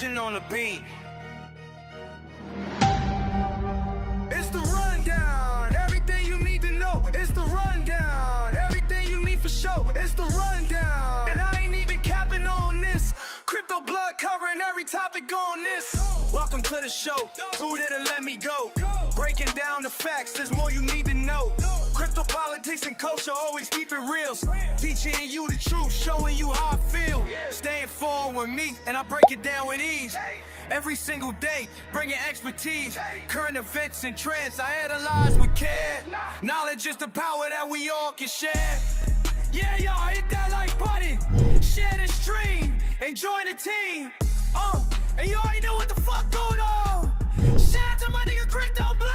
Action on the beat. It's the rundown. Everything you need to know. It's the rundown. Everything you need for show. It's the rundown. And I ain't even capping on this. Crypto blood covering every topic on this. Welcome to the show. Who didn't let me go? Breaking down the facts. There's more you need to know. Crypto politics and culture always keep it real. Teaching you the truth, showing you how I feel. Stay informed with me, and I break it down with ease. Every single day, bringing expertise, current events and trends I analyze with care. Knowledge is the power that we all can share. Yeah, y'all, hit that like button, share the stream, and join the team. And you already know what the fuck going on. Shout out to my nigga Crypto Block.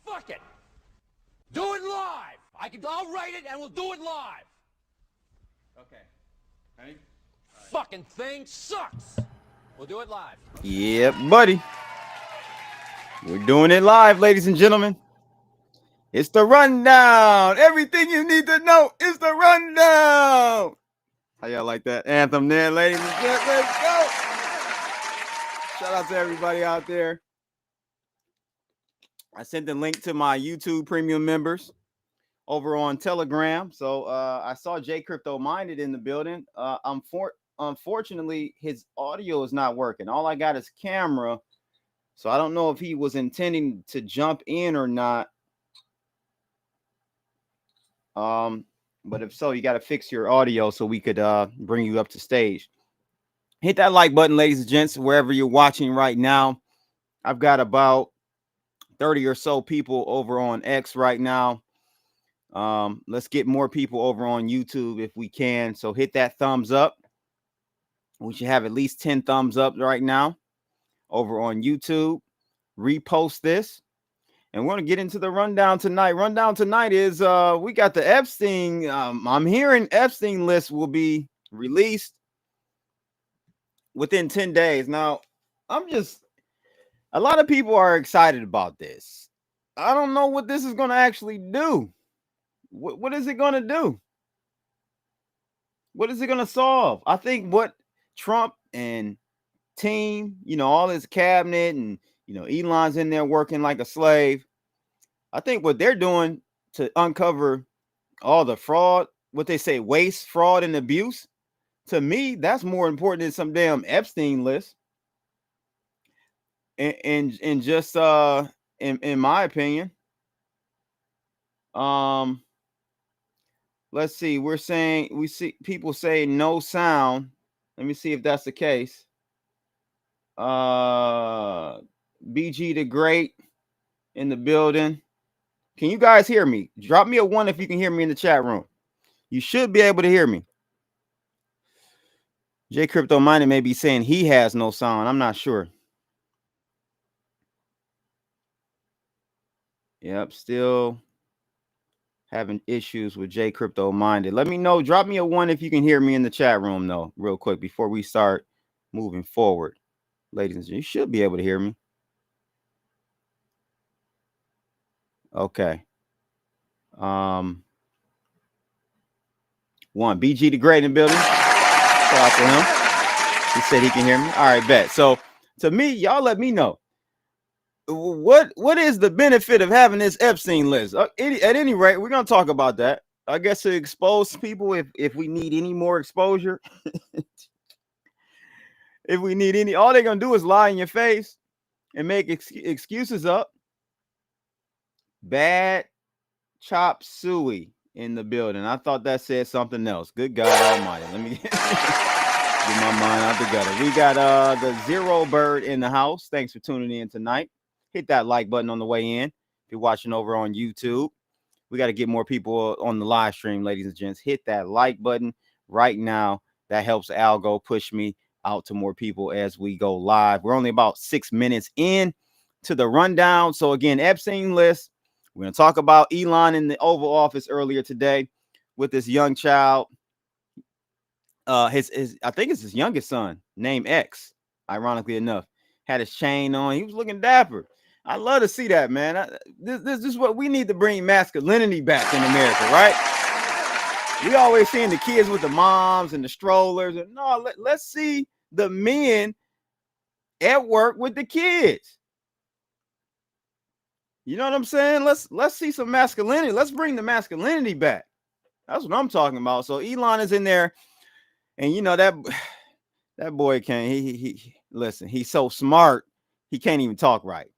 Fuck it. Do it live. I'll write it and we'll do it live. Okay. Ready? Fucking thing sucks. We'll do it live. Yep, buddy. We're doing it live, ladies and gentlemen. It's the rundown. Everything you need to know is the rundown. How y'all like that anthem there, ladies and gentlemen? Let's go. Shout out to everybody out there. I sent the link to my YouTube premium members over on Telegram. So I saw J Crypto Minded in the building. Unfortunately, his audio is not working. All I got is camera. So I don't know if he was intending to jump in or not. But if so, you got to fix your audio so we could bring you up to stage. Hit that like button, ladies and gents, wherever you're watching right now. I've got about 30 or so people over on X right now. Let's get more people over on YouTube if we can. So hit that thumbs up. We should have at least 10 thumbs up right now over on YouTube. Repost this. And we're going to get into the rundown tonight. Rundown tonight is we got the Epstein. I'm hearing Epstein List will be released within 10 days. Now, a lot of people are excited about this. I don't know what this is going to actually do. What is it going to do? What is it going to solve? I think what Trump and team, all his cabinet and, Elon's in there working like a slave. I think what they're doing to uncover all the fraud, what they say, waste, fraud, and abuse, to me, that's more important than some damn Epstein list. And just in my opinion, let's see. We see people say no sound. Let me see if that's the case. BG the Great in the building. Can you guys hear me? Drop me a 1 if you can hear me in the chat room. You should be able to hear me. J Crypto Minded may be saying he has no sound. I'm not sure. Yep, still having issues with J Crypto Minded. Let me know. Drop me a 1 if you can hear me in the chat room, though, real quick before we start moving forward. Ladies and gentlemen, you should be able to hear me. Okay. 1. BG the Great in the building. Shout out to him. He said he can hear me. All right, bet. So to me, y'all let me know. What is the benefit of having this Epstein list? At any rate, we're going to talk about that. I guess to expose people if we need any more exposure. If we need any, all they're going to do is lie in your face and make excuses up. Bad Chop Suey in the building. I thought that said something else. Good God Almighty. Let me get my mind out together. We got the Zero Bird in the house. Thanks for tuning in tonight. Hit that like button on the way in. If you're watching over on YouTube, we got to get more people on the live stream, ladies and gents. Hit that like button right now. That helps Algo push me out to more people as we go live. We're only about 6 minutes in to the rundown. So again, Epstein list. We're going to talk about Elon in the Oval Office earlier today with this young child his I think it's his youngest son named X, ironically enough, had his chain on. He was looking dapper. I love to see that, man. This is what we need to bring masculinity back in America, right? We always seeing the kids with the moms and the strollers, and no, let's see the men at work with the kids. You know what I'm saying? Let's see some masculinity. Let's bring the masculinity back. That's what I'm talking about. So Elon is in there, and you know that boy can't. He listen. He's so smart. He can't even talk right.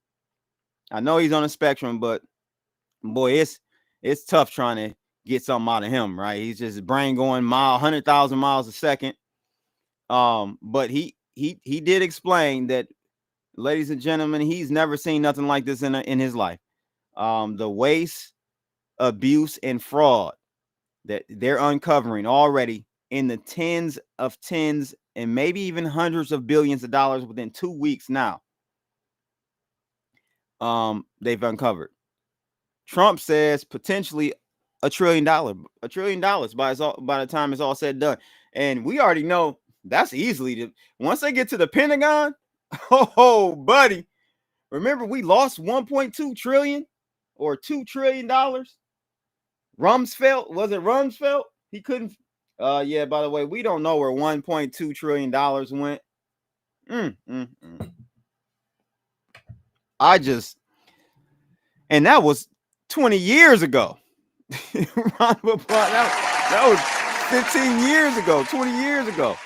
I know he's on the spectrum, but boy, it's tough trying to get something out of him. Right? He's just brain going 100,000 miles a second. But he did explain that, ladies and gentlemen, he's never seen nothing like this in his life. The waste, abuse, and fraud that they're uncovering already in the tens and maybe even hundreds of billions of dollars within 2 weeks now. They've uncovered. Trump says potentially $1 trillion by the time it's all said and done. And we already know that's easily once they get to the Pentagon. Oh, buddy. Remember, we lost 1.2 trillion or $2 trillion. Rumsfeld, was it Rumsfeld? He couldn't. Yeah, by the way, we don't know where $1.2 trillion went. And that was 20 years ago. That was 15 years ago, 20 years ago.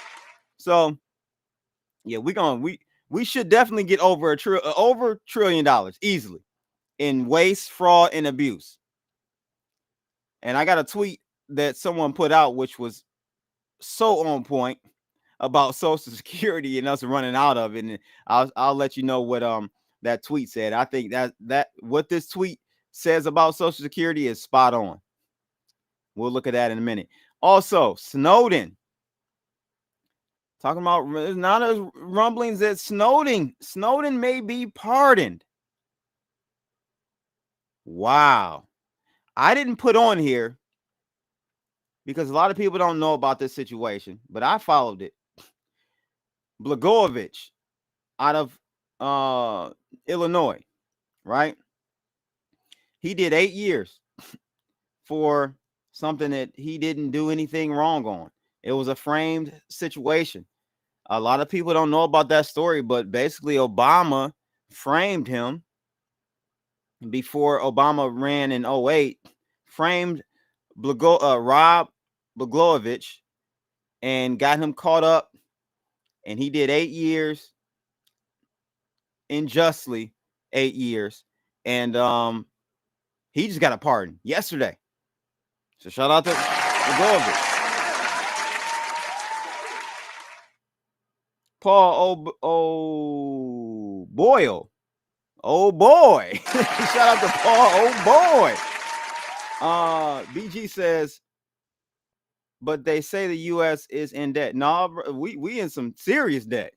So, yeah, we should definitely get over $1 trillion easily in waste, fraud, and abuse. And I got a tweet that someone put out, which was so on point about Social Security and us running out of it. And I'll let you know what that tweet said. I think that what this tweet says about Social Security is spot on. We'll look at that in a minute. Also, Snowden. Talking about, there's not a rumblings that Snowden may be pardoned. Wow. I didn't put on here because a lot of people don't know about this situation, but I followed it. Blagojevich out of Illinois, right? He did 8 years for something that he didn't do anything wrong on. It was a framed situation. A lot of people don't know about that story, but basically Obama framed him before Obama ran in 2008, framed Rob Blagojevich and got him caught up, and he did 8 years, unjustly 8 years, and he just got a pardon yesterday. So shout out to Blagojevich. Paul Boyle. Oh boy. Shout out to Paul. Oh boy. BG says, but they say the US is in debt. No, we in some serious debt.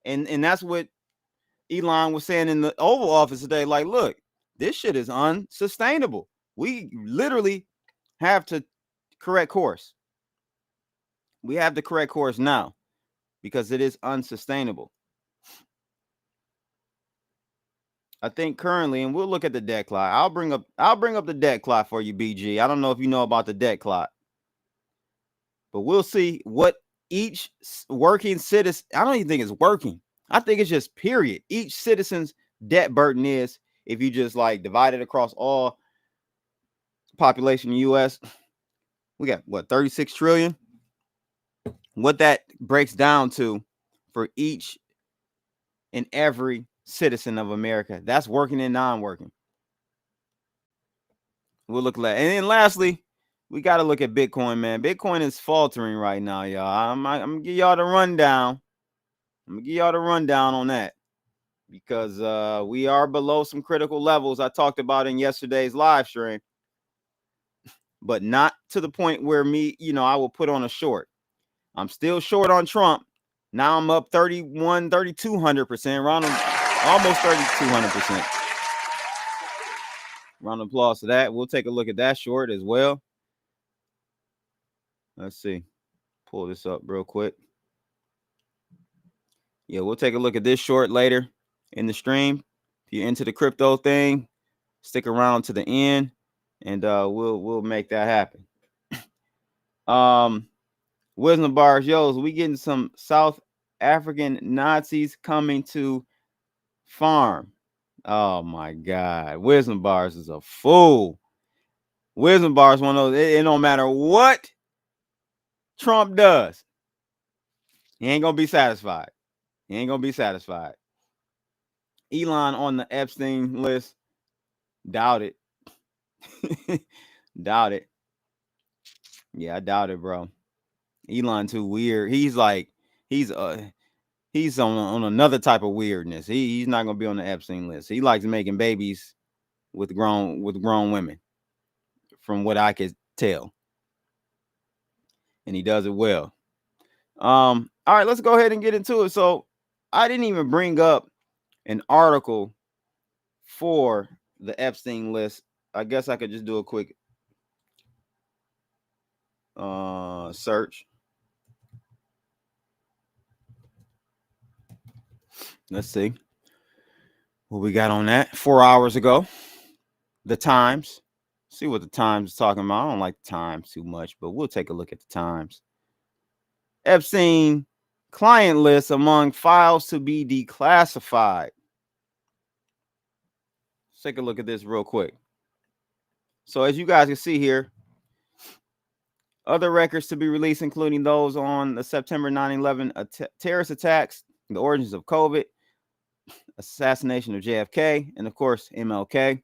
And that's what Elon was saying in the Oval Office today. Like, look, this shit is unsustainable. We literally have to correct course. We have to correct course now because it is unsustainable. I think currently, and we'll look at the debt clock. I'll bring up the debt clock for you, BG. I don't know if you know about the debt clock, but we'll see what each working citizen, I don't even think it's working. I think it's just period. Each citizen's debt burden is, if you just like divide it across all population in the US, we got what, 36 trillion? What that breaks down to for each and every citizen of America. That's working and non-working. We'll look at that. And then lastly, we got to look at Bitcoin, man. Bitcoin is faltering right now, y'all. I'm gonna give y'all the rundown. I'm gonna give y'all the rundown on that because we are below some critical levels I talked about in yesterday's live stream, but not to the point where I will put on a short. I'm still short on Trump. Now I'm up 3,200%, around almost 3,200%. Round of applause to that. We'll take a look at that short as well. Let's see. pull this up real quick. Yeah, we'll take a look at this short later in the stream. If you're into the crypto thing, stick around to the end, and we'll make that happen. Wisdom bars, yo, we getting some South African Nazis coming to farm. Oh my God, Wisdom bars is a fool. Wisdom bars one of those. It don't matter what Trump does, he ain't gonna be satisfied. He ain't gonna be satisfied. Elon on the Epstein list, doubt it. Doubt it. Yeah, I doubt it, bro. Elon too weird. He's on another type of weirdness. He's not gonna be on the Epstein list. He likes making babies with grown women, from what I could tell, and he does it well. All right, let's go ahead and get into it. So I didn't even bring up an article for the Epstein list. I guess I could just do a quick search. Let's see what we got on that. 4 hours ago, the Times. See what the Times is talking about. I don't like the Times too much, but we'll take a look at the Times. Epstein client list among files to be declassified. Let's take a look at this real quick. So as you guys can see here, other records to be released, including those on the September 9/11 terrorist attacks, the origins of COVID, assassination of JFK, and of course MLK.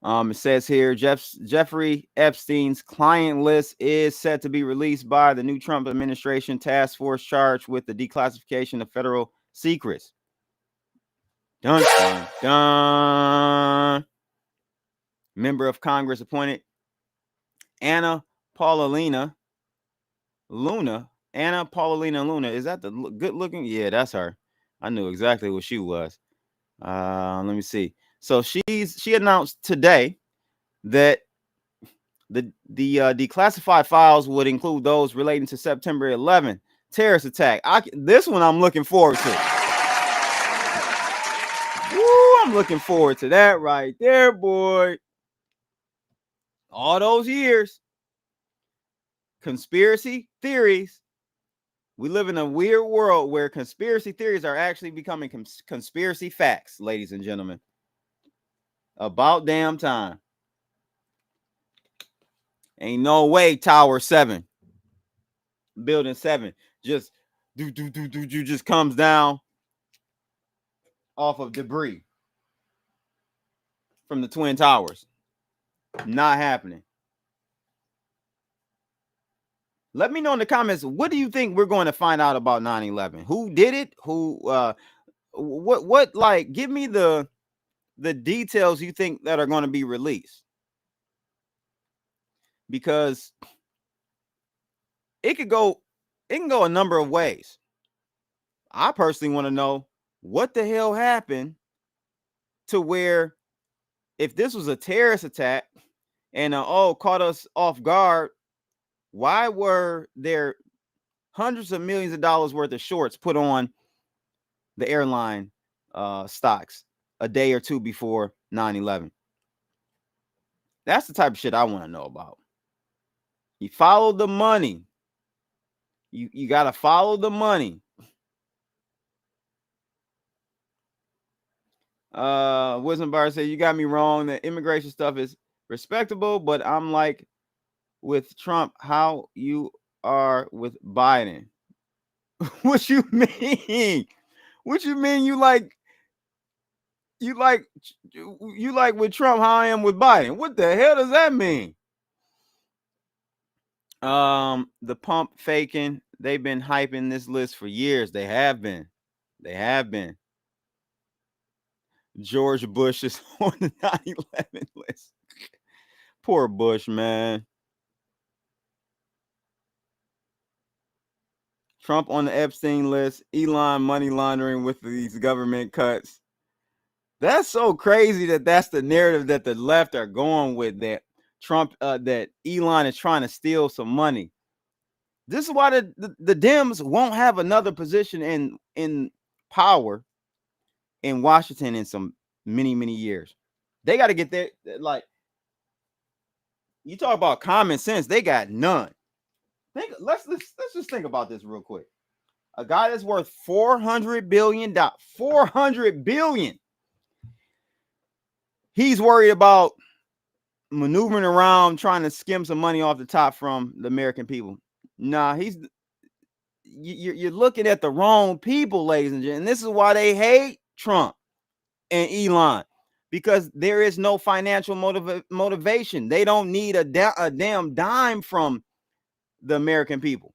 It says here, Jeffrey Epstein's client list is set to be released by the new Trump administration task force charged with the declassification of federal secrets. Dun, dun, dun. Member of Congress appointed Anna Paulina Luna. Anna Paulina Luna. Is that the good looking? Yeah, that's her. I knew exactly what she was. Let me see. So she announced today that the declassified files would include those relating to September 11th terrorist attack. This one I'm looking forward to. Woo, I'm looking forward to that right there, boy. All those years. Conspiracy theories. We live in a weird world where conspiracy theories are actually becoming conspiracy facts, ladies and gentlemen. About damn time. Ain't no way Tower 7, Building 7, just just comes down off of debris from the Twin Towers. Not happening. Let me know in the comments, what do you think we're going to find out about 9/11? Who did it? Who what like give me the details you think that are going to be released, because it can go a number of ways. I personally want to know what the hell happened to where, if this was a terrorist attack and caught us off guard, why were there hundreds of millions of dollars worth of shorts put on the airline stocks a day or two before 9/11? That's the type of shit I want to know about. You follow the money. You got to follow the money. Wisdom Bar said, you got me wrong. The immigration stuff is respectable, but I'm like with Trump, how you are with Biden. What you mean? What you mean you like with Trump how I am with Biden? What the hell does that mean? The pump faking, they've been hyping this list for years. They have been. George Bush is on the 9/11 list. Poor Bush, man. Trump on the Epstein list. Elon money laundering with these government cuts. That's so crazy that that's the narrative that the left are going with. That that Elon is trying to steal some money. This is why the Dems won't have another position in power in Washington in some many years. They got to get there. Like, you talk about common sense, they got none. Let's just think about this real quick. A guy that's worth $400 billion, $400 billion. He's worried about maneuvering around, trying to skim some money off the top from the American people. Nah, you're looking at the wrong people, ladies and gentlemen. And this is why they hate Trump and Elon, because there is no financial motivation. They don't need a damn dime from the American people.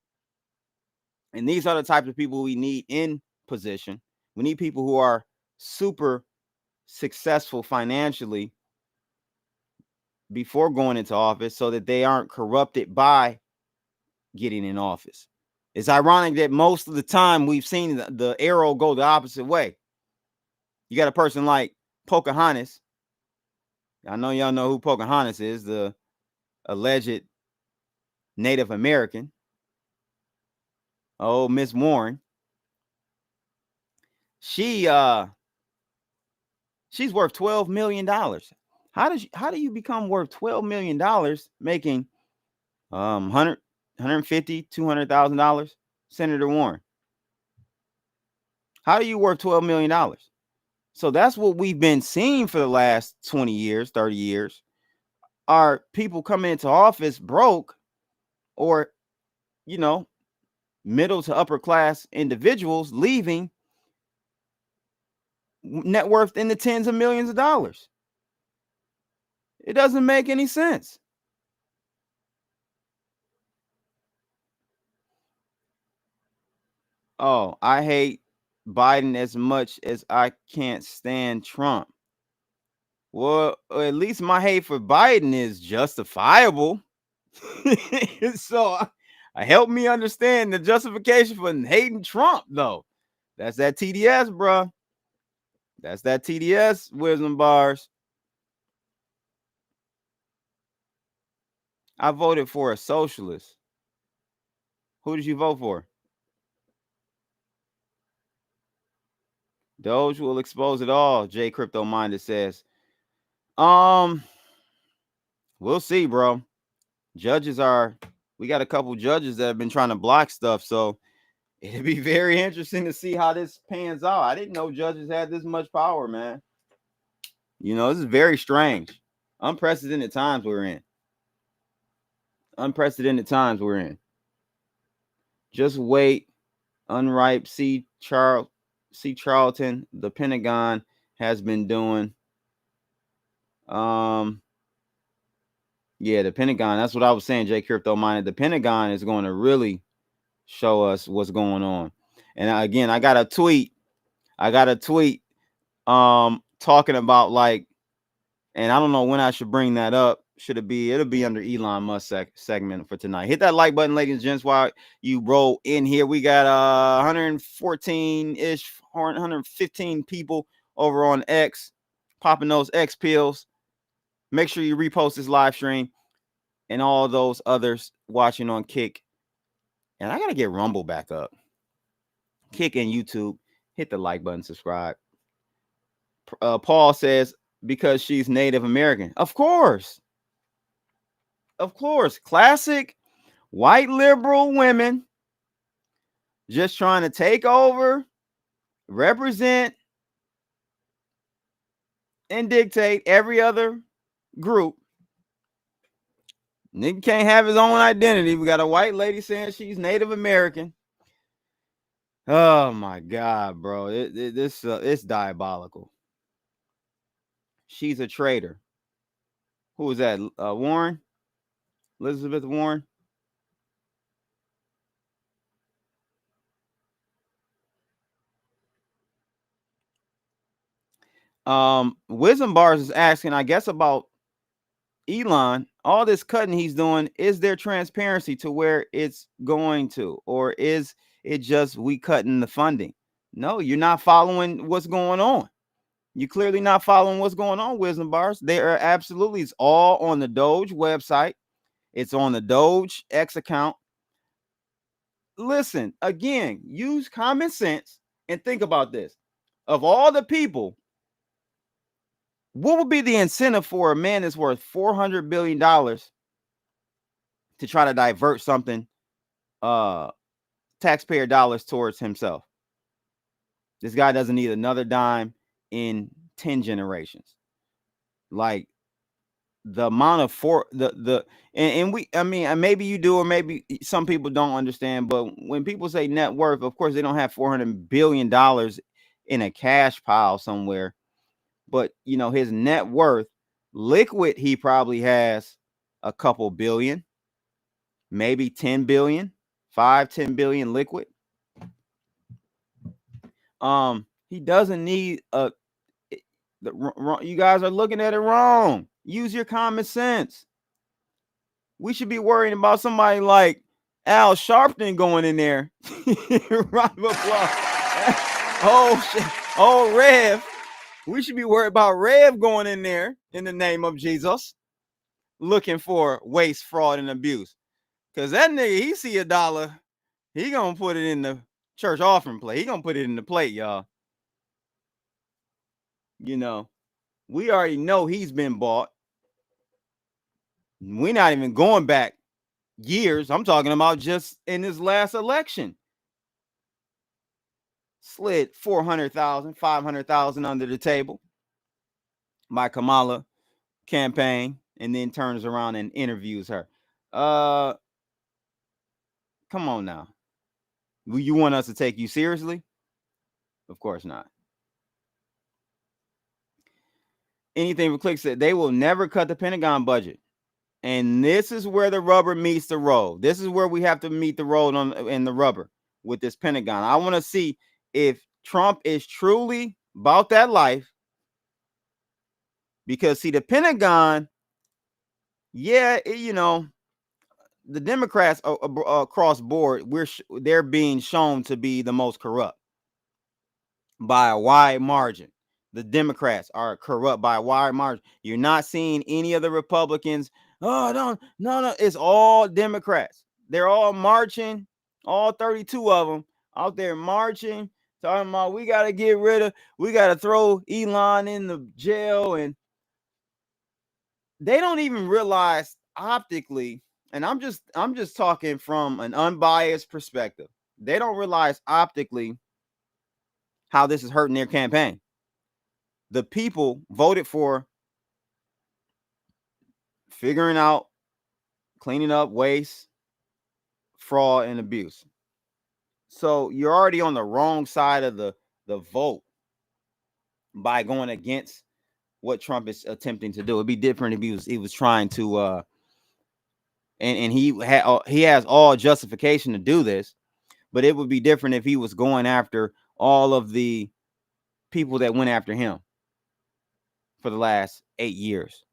And these are the types of people we need in position. We need people who are super successful financially before going into office, so that they aren't corrupted by getting in office. It's ironic that most of the time we've seen the arrow go the opposite way. You got a person like Pocahontas. I know y'all know who Pocahontas is, the alleged Native American. Oh, Miss Warren. She's worth $12 million. How do you become worth $12 million making $150,000, $200,000? Senator Warren. How do you worth $12 million? So that's what we've been seeing for the last 20 years, 30 years. Are people coming into office broke, or, middle to upper class individuals leaving net worth in the tens of millions of dollars? It doesn't make any sense. Oh, I hate Biden as much as I can't stand Trump. Well, at least my hate for Biden is justifiable. So help me understand the justification for hating Trump, though. That's that TDS, bro. That's that TDS, wisdom bars. I voted for a socialist. Who did you vote for? DOGE will expose it all, J Crypto Minded says. We'll see, bro. We got a couple judges that have been trying to block stuff, so it'll be very interesting to see how this pans out. I didn't know judges had this much power, man. This is very strange. Unprecedented times we're in. Just wait. Unripe. See Charlton. The Pentagon has been doing. Yeah, the Pentagon. That's what I was saying, J Crypto Minded. The Pentagon is going to really show us what's going on. And again, I got a tweet talking about, like, and I don't know when I should bring that up. It'll be under Elon Musk segment for tonight. Hit that like button, ladies and gents, while you roll in here. We got 115 people over on X popping those X pills. Make sure you repost this live stream, and all those others watching on Kick. And I got to get Rumble back up. Kick and YouTube. Hit the like button, subscribe. Paul says, because she's Native American. Of course. Classic white liberal women just trying to take over, represent, and dictate every other group. Nigga can't have his own identity. We got a white lady saying she's Native American. Oh my God, bro. It's diabolical. She's a traitor. Who was that? Warren? Elizabeth Warren? Wisdom Bars is asking, I guess, about Elon. All this cutting he's doing, is there transparency to where it's going to, or is it just we cutting the funding? No, you're not following what's going on. You're clearly not following what's going on, Wisdom Bars. They are absolutely, it's all on the DOGE website. It's on the DOGE X account. Listen, again, use common sense and think about this. Of all the people, what would be the incentive for a man that's worth $400 billion to try to divert something, taxpayer dollars towards himself? This guy doesn't need another dime in 10 generations. Like, the amount of and maybe you do, or maybe some people don't understand, but when people say net worth, of course they don't have $400 billion in a cash pile somewhere, but his net worth liquid, he probably has a couple billion, maybe 10 billion, 10 billion liquid. He doesn't need you guys are looking at it wrong. Use your common sense. We should be worrying about somebody like Al Sharpton going in there. Round of applause. Oh, Rev. We should be worried about Rev going in there in the name of Jesus, looking for waste, fraud, and abuse. Because that nigga, he see $1, he gonna put it in the church offering plate. He gonna put it in the plate, y'all. We already know he's been bought. We're not even going back years. I'm talking about just in this last election. Slid 400,000, 500,000 under the table by Kamala campaign, and then turns around and interviews her. Come on now. You want us to take you seriously? Of course not. Anything for clicks said they will never cut the Pentagon budget. And this is where the rubber meets the road. This is where we have to meet the road in the rubber with this Pentagon. I want to see if Trump is truly about that life. Because, see, the Pentagon, the Democrats across board, they're being shown to be the most corrupt by a wide margin. The Democrats are corrupt by a wide margin. You're not seeing any of the Republicans. Oh, no. It's all Democrats. They're all marching, all 32 of them out there marching, talking about we got to throw Elon in the jail. And they don't even realize optically, and I'm just talking from an unbiased perspective. They don't realize optically how this is hurting their campaign. The people voted for figuring out, cleaning up waste, fraud, and abuse. So you're already on the wrong side of the vote by going against what Trump is attempting to do. It'd be different if he was trying to and he has all justification to do this, but it would be different if he was going after all of the people that went after him for the last 8 years.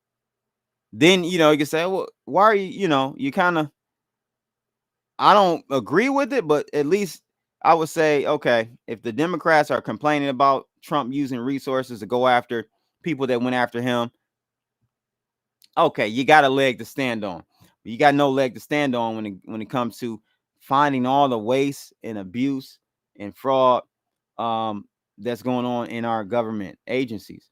Then, you can say, well, why are you kind of, I don't agree with it, but at least I would say, okay, if the Democrats are complaining about Trump using resources to go after people that went after him, okay, you got a leg to stand on. You got no leg to stand on when it comes to finding all the waste and abuse and fraud that's going on in our government agencies.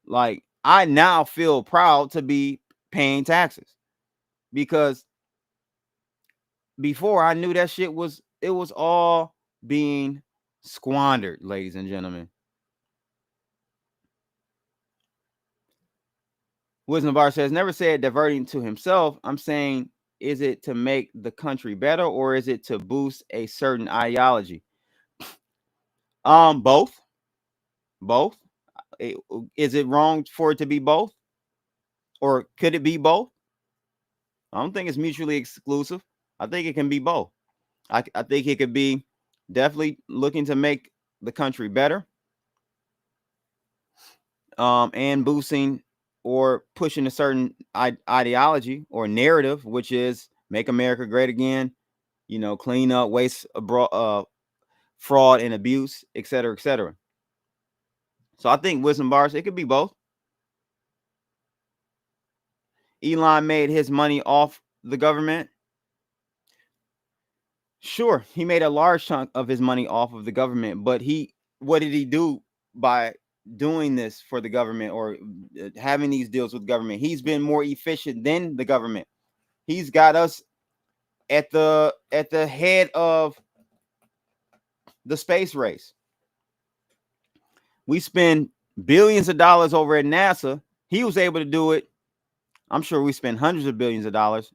Like, I now feel proud to be paying taxes, because before I knew that shit was all being squandered, ladies and gentlemen. Wisdom Bar says, never said diverting to himself. I'm saying, is it to make the country better, or is it to boost a certain ideology? Both. Is it wrong for it to be both? Or could it be both? I don't think it's mutually exclusive. I think it can be both. I think it could be definitely looking to make the country better, and boosting or pushing a certain ideology or narrative, which is make America great again, clean up waste, fraud, and abuse, et cetera, et cetera. So I think wisdom bars, it could be both. Elon made his money off the government. Sure, he made a large chunk of his money off of the government, but what did he do by doing this for the government or having these deals with government? He's been more efficient than the government. He's got us at the head of the space race. We spend billions of dollars over at NASA. He was able to do it. I'm sure we spend hundreds of billions of dollars,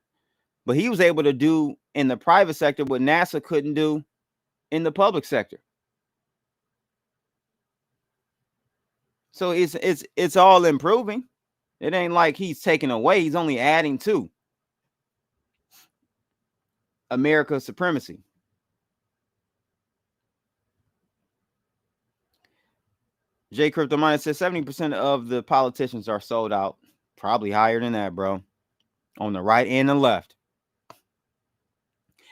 but he was able to do in the private sector what NASA couldn't do in the public sector. So it's all improving. It ain't like he's taking away. He's only adding to America's supremacy. J Crypto Miner says 70% of the politicians are sold out. Probably higher than that, bro. On the right and the left.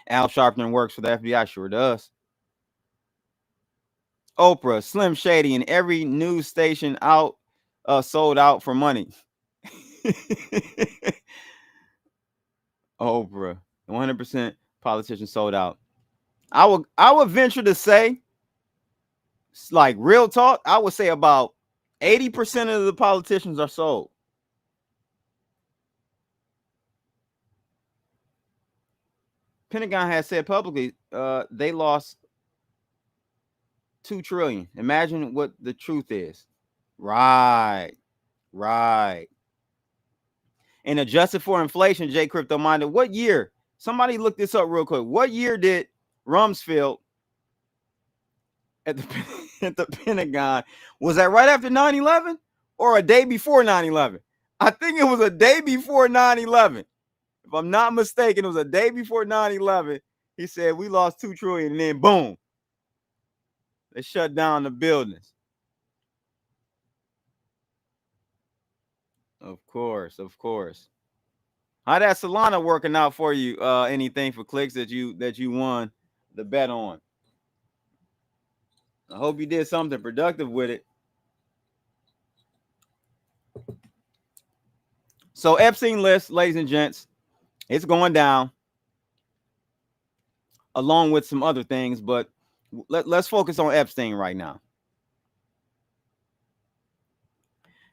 Al Sharpton works for the FBI. Sure does. Oprah, Slim Shady, and every news station out sold out for money. Oprah, 100% politicians sold out. I would venture to say, like real talk, I would say about 80% of the politicians are sold. Pentagon has said publicly they lost $2 trillion. Imagine what the truth is. Right. And adjusted for inflation, J Crypto Miner, what year? Somebody look this up real quick. What year did Rumsfeld at the Pentagon, was that right after 9/11 or a day before 9/11? I think it was a day before 9/11. If I'm not mistaken, it was a day before 9/11. He said we lost $2 trillion, and then boom, they shut down the buildings. Of course. How that Solana working out for you? Anything for clicks that you won the bet on? I hope you did something productive with it. So Epstein List, ladies and gents, it's going down along with some other things, but let's focus on Epstein right now.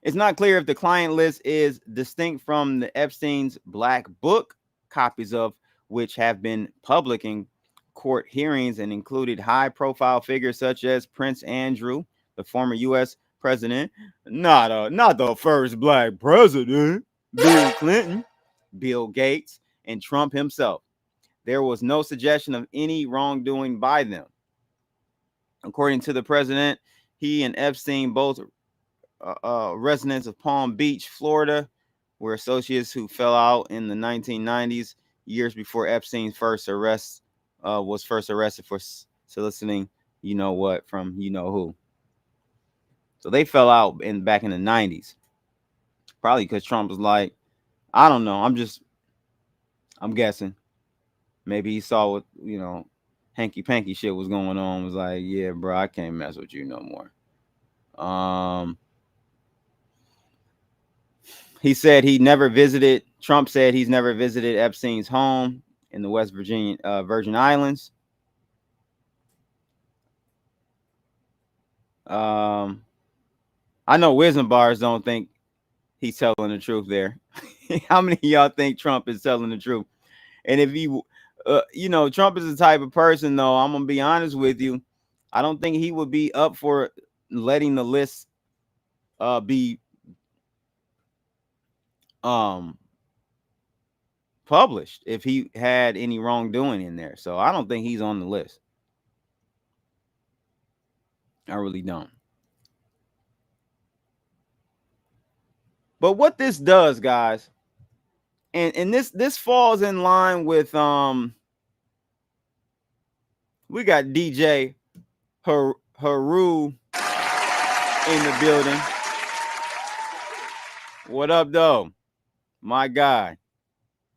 It's not clear if the client list is distinct from the Epstein's Black Book, copies of which have been public in court hearings and included high-profile figures such as Prince Andrew, the former U.S. president, not the first black president, Bill Clinton, Bill Gates, and Trump himself. There was no suggestion of any wrongdoing by them. According to the president, he and Epstein, both residents of Palm Beach, Florida, were associates who fell out in the 1990s, years before Epstein's was first arrested for soliciting you know what from you know who. So they fell out back in the 90s. Probably because Trump was like, I don't know, I'm guessing. Maybe he saw what, hanky panky shit was going on, was like, yeah, bro, I can't mess with you no more. Trump said he's never visited Epstein's home in the West Virgin Islands. I know Wisdom Bars don't think he's telling the truth there. How many of y'all think Trump is telling the truth? And if he, Trump is the type of person, though, I'm going to be honest with you, I don't think he would be up for letting the list be published if he had any wrongdoing in there. So I don't think he's on the list. I really don't. But what this does, guys, and this falls in line with we got DJ Haru in the building. What up, though? My guy.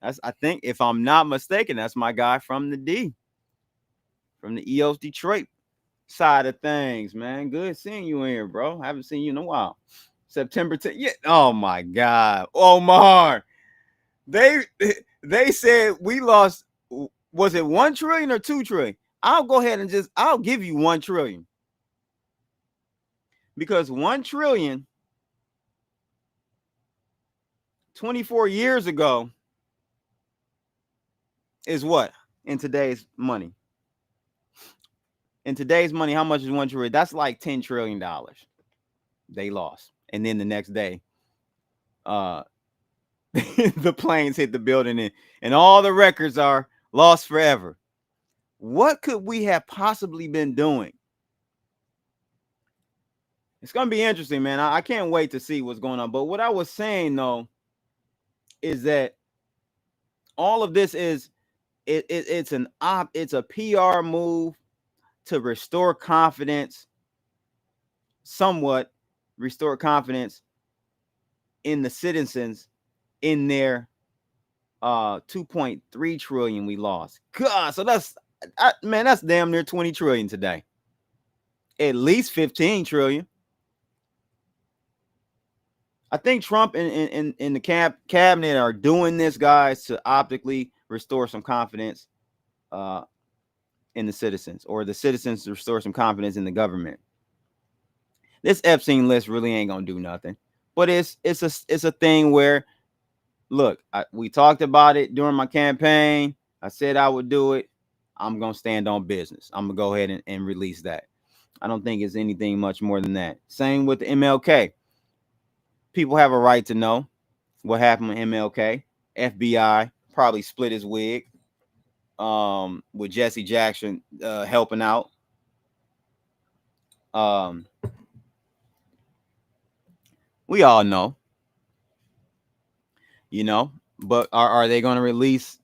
I think, if I'm not mistaken, that's my guy from the EOS Detroit side of things, man. Good seeing you in here, bro. I haven't seen you in a while. September 10th. Yeah. Oh my God. Omar. They they said we lost. Was it 1 trillion or 2 trillion? I'll go ahead and I'll give you 1 trillion. Because 1 trillion 24 years ago is what in today's money? In today's money, how much is 1 trillion? That's like $10 trillion they lost. And then the next day, the planes hit the building and all the records are lost forever. What could we have possibly been doing? It's going to be interesting, man. I can't wait to see what's going on. But what I was saying, though, is that all of this is it's a PR move to restore confidence, somewhat restore confidence in the citizens in their 2.3 trillion we lost. God, so that's damn near 20 trillion today. At least 15 trillion. I think Trump and the cabinet are doing this, guys, to optically restore some confidence in the citizens, or the citizens to restore some confidence in the government. This Epstein list really ain't gonna do nothing, but it's a thing where, look, we talked about it during my campaign. I said I would do it. I'm gonna stand on business. I'm gonna go ahead and release that. I don't think it's anything much more than that. Same with the MLK. People have a right to know what happened with MLK. FBI probably split his wig with Jesse Jackson helping out. We all know, but are they going to release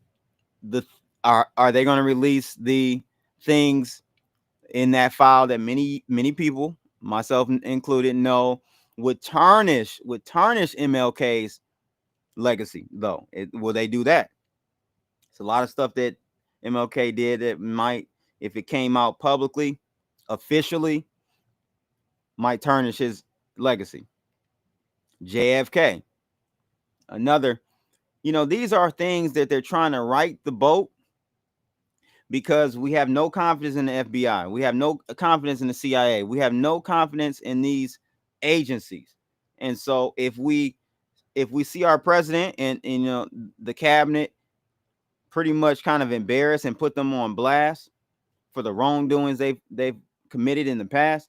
are they going to release the things in that file that many people, myself included, know would tarnish MLK's legacy? Though, will they do that? It's a lot of stuff that MLK did that might, if it came out publicly, officially, might tarnish his legacy. JFK, another, these are things that they're trying to right the boat, because we have no confidence in the FBI. We have no confidence in the CIA. We have no confidence in these agencies. And so if we see our president and the cabinet pretty much kind of embarrass and put them on blast for the wrongdoings they've committed in the past,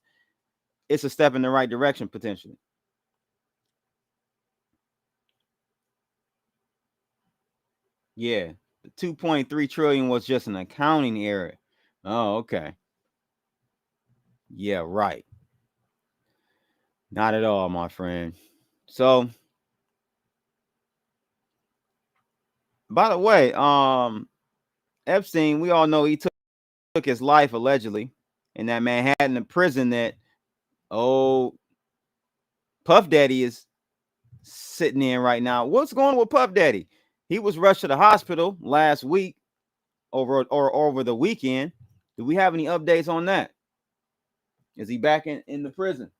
it's a step in the right direction potentially. Yeah, the 2.3 trillion was just an accounting error. Oh, okay. Yeah, right. Not at all, my friend. So, by the way, Epstein, we all know he took his life allegedly in that Manhattan prison that Puff Daddy is sitting in right now. What's going on with Puff Daddy? He was rushed to the hospital last week over the weekend. Do we have any updates on that? Is he back in the prison?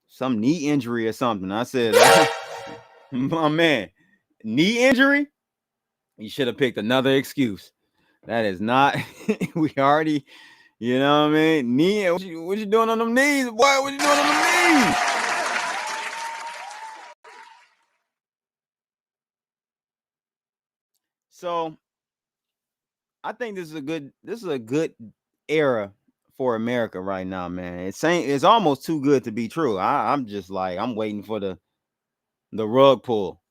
Some knee injury or something. I said, my man, knee injury? You should have picked another excuse. That is not, we already, you know what I mean? Knee, what you doing on them knees? Boy, what you doing on them knees? So I think this is a good era for America right now, man. It's almost too good to be true. I'm just like, I'm waiting for the rug pull.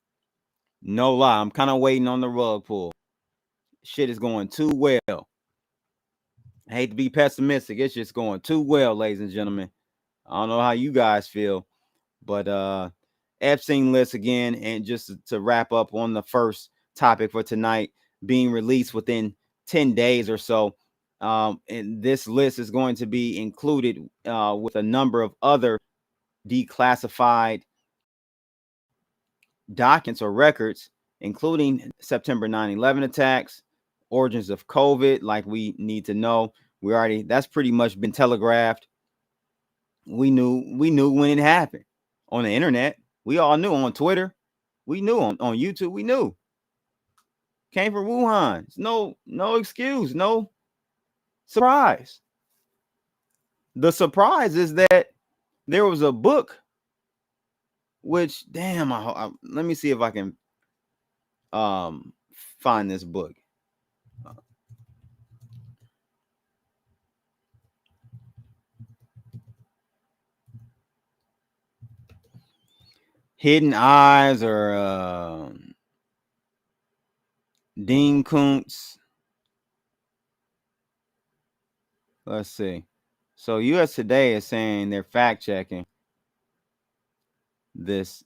No lie, I'm kind of waiting on the rug pull. Shit is going too well. I hate to be pessimistic. It's just going too well, ladies and gentlemen. I don't know how you guys feel, but Epstein list again, and just to wrap up on the first topic for tonight, being released within 10 days or so. And this list is going to be included with a number of other declassified documents or records, including September 9/11 attacks, origins of COVID, like we need to know, That's pretty much been telegraphed. We knew when it happened on the internet. We all knew on Twitter. We knew on YouTube. We knew. Came from Wuhan. It's no excuse, no surprise. The surprise is that there was a book, which damn, let me see if I can find this book. Hidden Eyes or Dean Koontz. Let's see. So US Today is saying they're fact checking this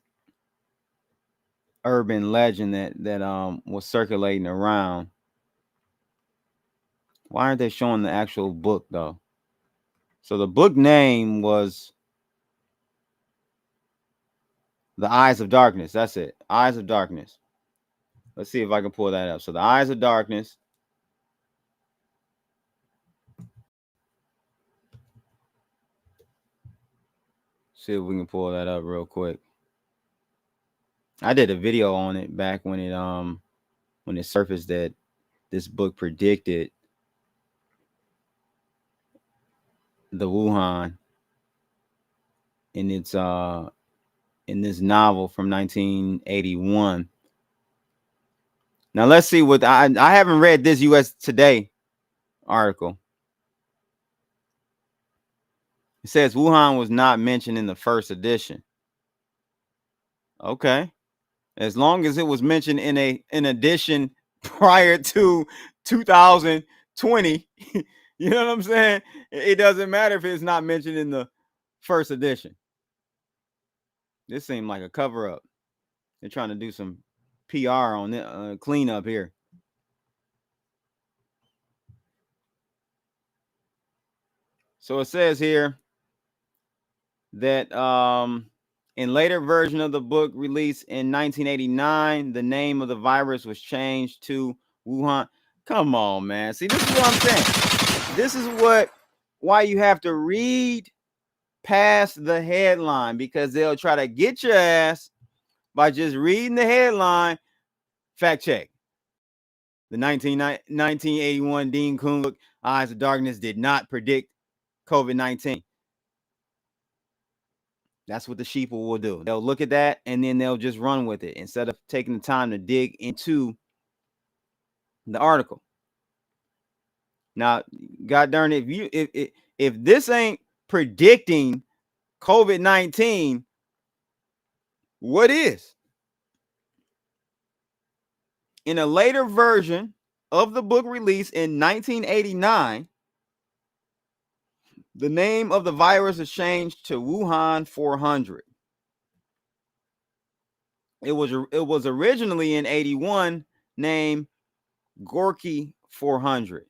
urban legend that was circulating around. Why aren't they showing the actual book though? So the book name was The Eyes of Darkness. That's it. Eyes of Darkness. Let's see if I can pull that up. So The Eyes of Darkness. See if we can pull that up real quick. I did a video on it back when it surfaced that this book predicted the Wuhan in its in this novel from 1981. Now let's see what I haven't read this US Today article. It says Wuhan was not mentioned in the first edition. Okay. As long as it was mentioned in an edition prior to 2020, you know what I'm saying? It doesn't matter if it's not mentioned in the first edition. This seemed like a cover up. They're trying to do some PR on it, cleanup here. So it says here that in later version of the book released in 1989, the name of the virus was changed to Wuhan. Come on, man. See, this is what I'm saying. This is why you have to read past the headline, because they'll try to get your ass by just reading the headline. Fact check. The 1981 Dean Koontz book, Eyes of Darkness, did not predict COVID-19. That's what the sheeple will do. They'll look at that and then they'll just run with it instead of taking the time to dig into the article. Now, God darn it, if this ain't predicting COVID-19, what is? In a later version of the book released in 1989, the name of the virus is changed to Wuhan 400. It was originally in 81 named Gorky 400.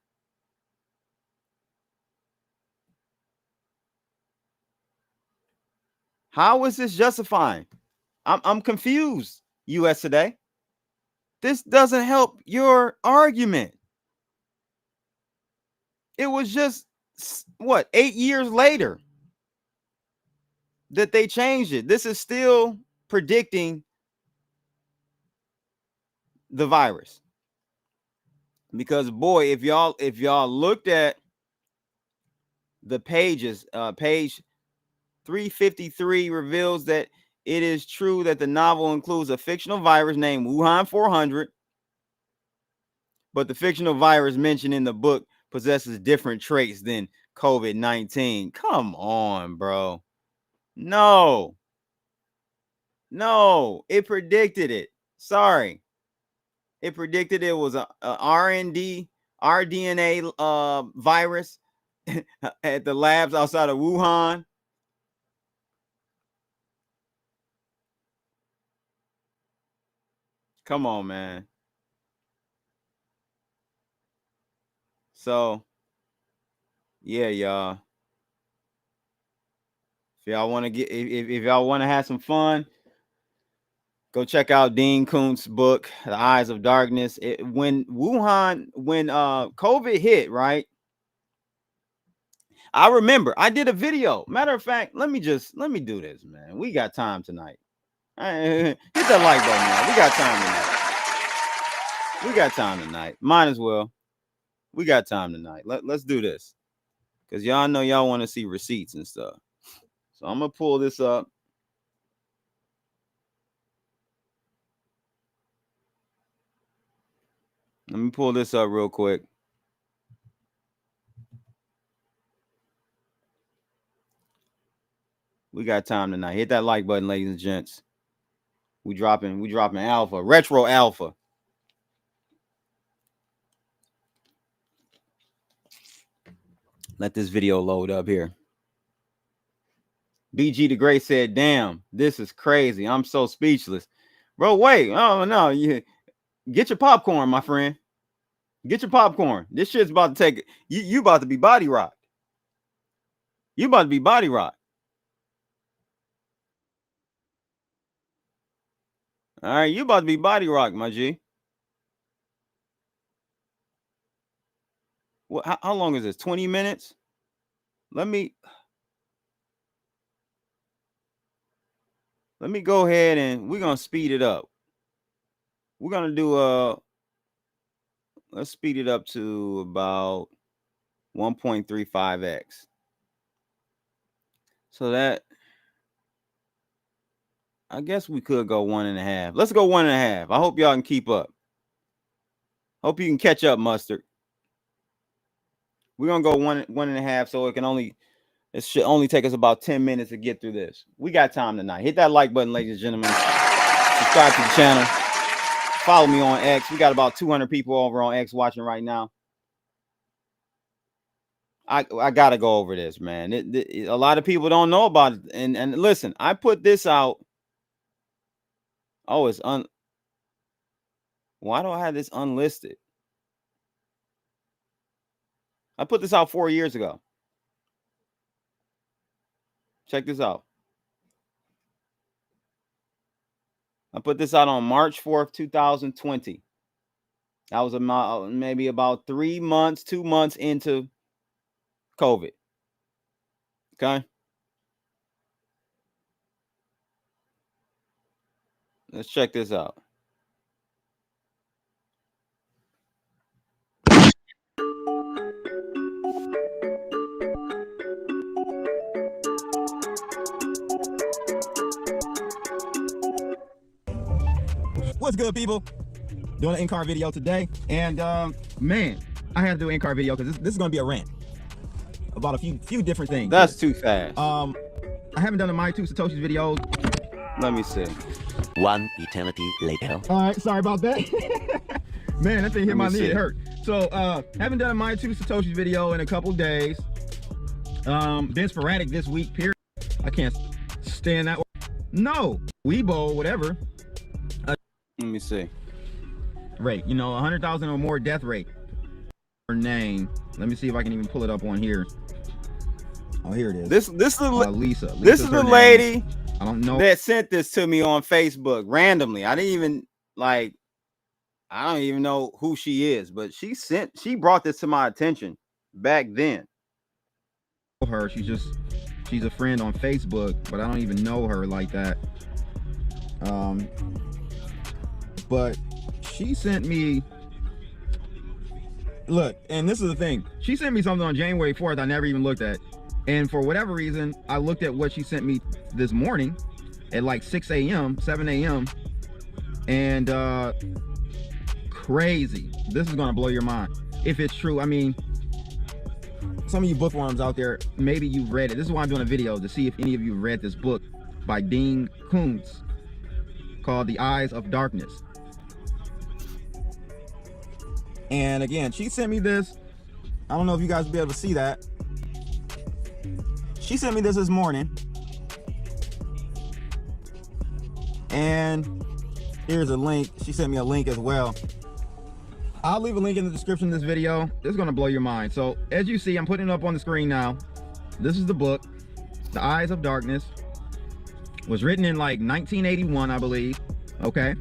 How is this justifying? I'm confused, US Today. This doesn't help your argument. It was just, 8 years later that they changed it. This is still predicting the virus. Because boy, if y'all looked at the pages, page 353 reveals that it is true that the novel includes a fictional virus named Wuhan 400, but the fictional virus mentioned in the book possesses different traits than COVID-19. Come on, bro. No, it predicted it. Sorry. It predicted it was a RNA virus at the labs outside of Wuhan. Come on, man. So, yeah, y'all. If y'all want to if y'all want to have some fun, go check out Dean Koontz's book, The Eyes of Darkness. When COVID hit, right? I remember I did a video. Matter of fact, let me do this, man. We got time tonight. Hit that like button, man. We got time tonight. We got time tonight. Might as well. We got time tonight. Let's do this. Because y'all know y'all want to see receipts and stuff. So I'm going to pull this up. Let me pull this up real quick. We got time tonight. Hit that like button, ladies and gents. We dropping alpha, retro alpha. Let this video load up here. BG the Great said, damn, this is crazy. I'm so speechless. Bro, wait. Oh, no. Get your popcorn, my friend. Get your popcorn. This shit's about to take you about to be body rocked. You about to be body rocked. All right, you about to be body rocked, my G. What? How long is this? 20 minutes? Let me go ahead and we're gonna speed it up. We're gonna do let's speed it up to about 1.35x. So that I guess we could go 1.5. Let's go 1.5. I hope y'all can keep up. Hope you can catch up, Mustard. We're gonna go 1.5, so it should only take us about 10 minutes to get through this. We got time tonight. Hit that like button, ladies and gentlemen. Subscribe to the channel. Follow me on X. We got about 200 people over on X watching right now. I gotta go over this, man. A lot of people don't know about it. And listen, I put this out. Oh, why do I have this unlisted? I put this out 4 years ago. Check this out. I put this out on March 4th, 2020. That was maybe about 3 months, 2 months into COVID. Okay. Let's check this out. What's good, people? Doing an in-car video today, and man, I had to do an in-car video because this is going to be a rant about a few different things. That's too fast. I haven't done a My Two Satoshis video. Let me see. One eternity later. All right, sorry about that. Man, that thing hit my knee. It hurt. So, haven't done a My Two Satoshis video in a couple days. Been sporadic this week. Period. I can't stand that. No, Weibo, whatever. Let me see. Rate, 100,000 or more death rate. Her name. Let me see if I can even pull it up on here. Oh, here it is. This is Lisa. This is the lady. I don't know that sent this to me on Facebook randomly. I don't even know who she is, but she brought this to my attention back then. Her, she's a friend on Facebook, but I don't even know her like that. But she sent me, look, and this is the thing. She sent me something on January 4th I never even looked at. And for whatever reason, I looked at what she sent me this morning at like 6 a.m., 7 a.m. And crazy. This is going to blow your mind. If it's true, I mean, some of you bookworms out there, maybe you've read it. This is why I'm doing a video, to see if any of you read this book by Dean Koontz called The Eyes of Darkness. And again, she sent me this. I don't know if you guys will be able to see that. She sent me this morning. And here's a link. She sent me a link as well. I'll leave a link in the description of this video. This is going to blow your mind. So as you see, I'm putting it up on the screen now. This is the book, The Eyes of Darkness. It was written in like 1981, I believe. Okay.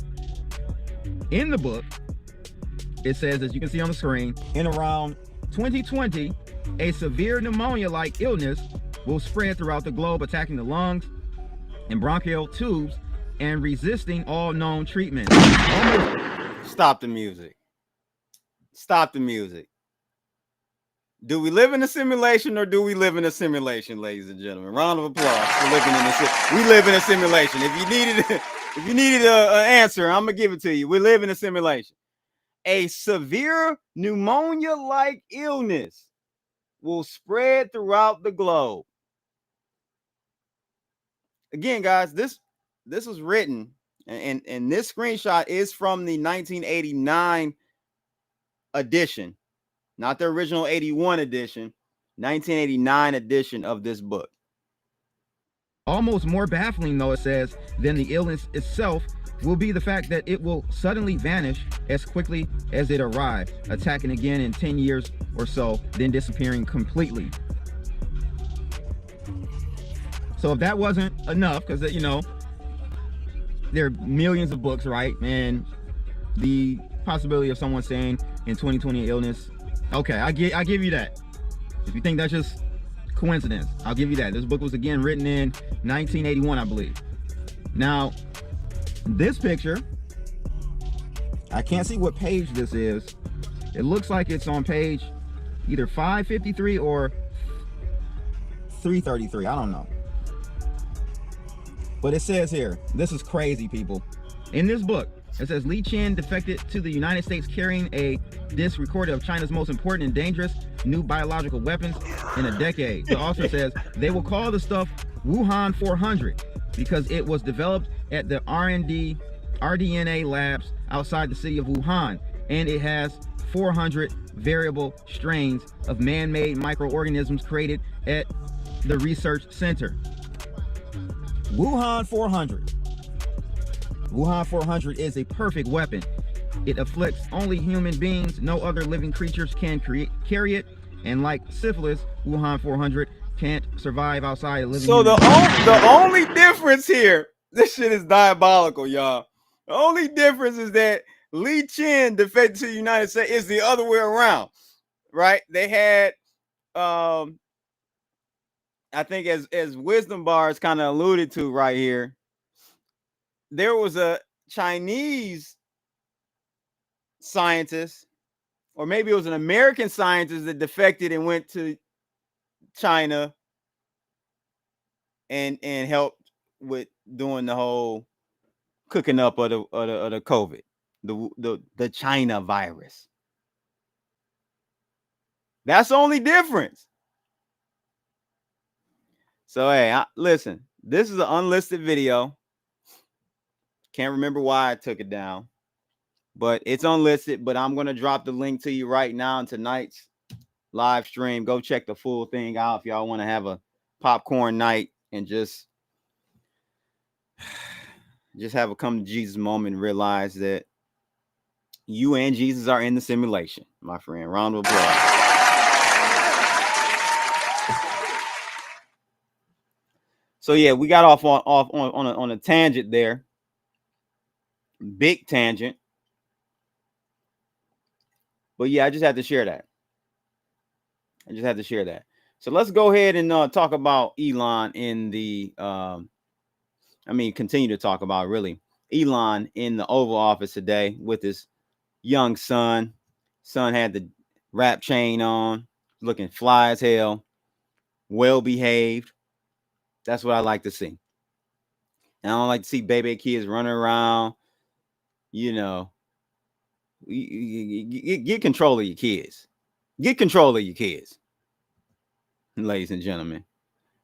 In the book, it says, as you can see on the screen, in around 2020, A severe pneumonia-like illness will spread throughout the globe, attacking the lungs and bronchial tubes and resisting all known treatments. Stop the music. Stop the music. Do we live in a simulation or do we live in a simulation, ladies and gentlemen? Round of applause for living in we live in a simulation. If you needed an answer, I'm gonna give it to you. We live in a simulation. A severe pneumonia-like illness will spread throughout the globe. Again, guys, this was written, and this screenshot is from the 1989 edition, not the original 81 edition, 1989 edition of this book. Almost more baffling, though, it says, than the illness itself will be the fact that it will suddenly vanish as quickly as it arrived, attacking again in 10 years or so, then disappearing completely. So if that wasn't enough, because, you know, there are millions of books, right? And the possibility of someone saying in 2020 illness, okay, I give you that. If you think that's just coincidence, I'll give you that. This book was again written in 1981, I believe. Now, this picture, I can't see what page this is. It looks like it's on page either 553 or 333. I don't know. But it says here, this is crazy, people. In this book, it says Li Qian defected to the United States carrying a disc recorder of China's most important and dangerous new biological weapons in a decade. The author says they will call the stuff Wuhan 400 because it was developed at the RDNA labs outside the city of Wuhan, and it has 400 variable strains of man-made microorganisms created at the research center. Wuhan 400. Wuhan 400 is a perfect weapon. It afflicts only human beings. No other living creatures can carry it. And like syphilis, Wuhan 400 can't survive outside of living. So the only difference here, this shit is diabolical, y'all. The only difference is that Li Qian defected to the United States is the other way around, right? They had, I think as Wisdom Bars kind of alluded to right here, there was a Chinese scientist, or maybe it was an American scientist that defected and went to China and helped with doing the whole cooking up of the COVID, the China virus. That's the only difference. So hey, listen, this is an unlisted video. Can't remember why I took it down, but it's unlisted. But I'm going to drop the link to you right now in tonight's live stream. Go check the full thing out if y'all want to have a popcorn night and just have a come to Jesus moment and realize that you and Jesus are in the simulation, my friend. Round of applause. So yeah, we got off on a tangent there. Big tangent. But yeah, I just had to share that. So let's go ahead and talk about Elon in the continue to talk about really Elon in the Oval Office today with his young son. Son had the wrap chain on, looking fly as hell, well behaved. That's what I like to see. And I don't like to see baby kids running around. You know, get control of your kids. Get control of your kids, ladies and gentlemen.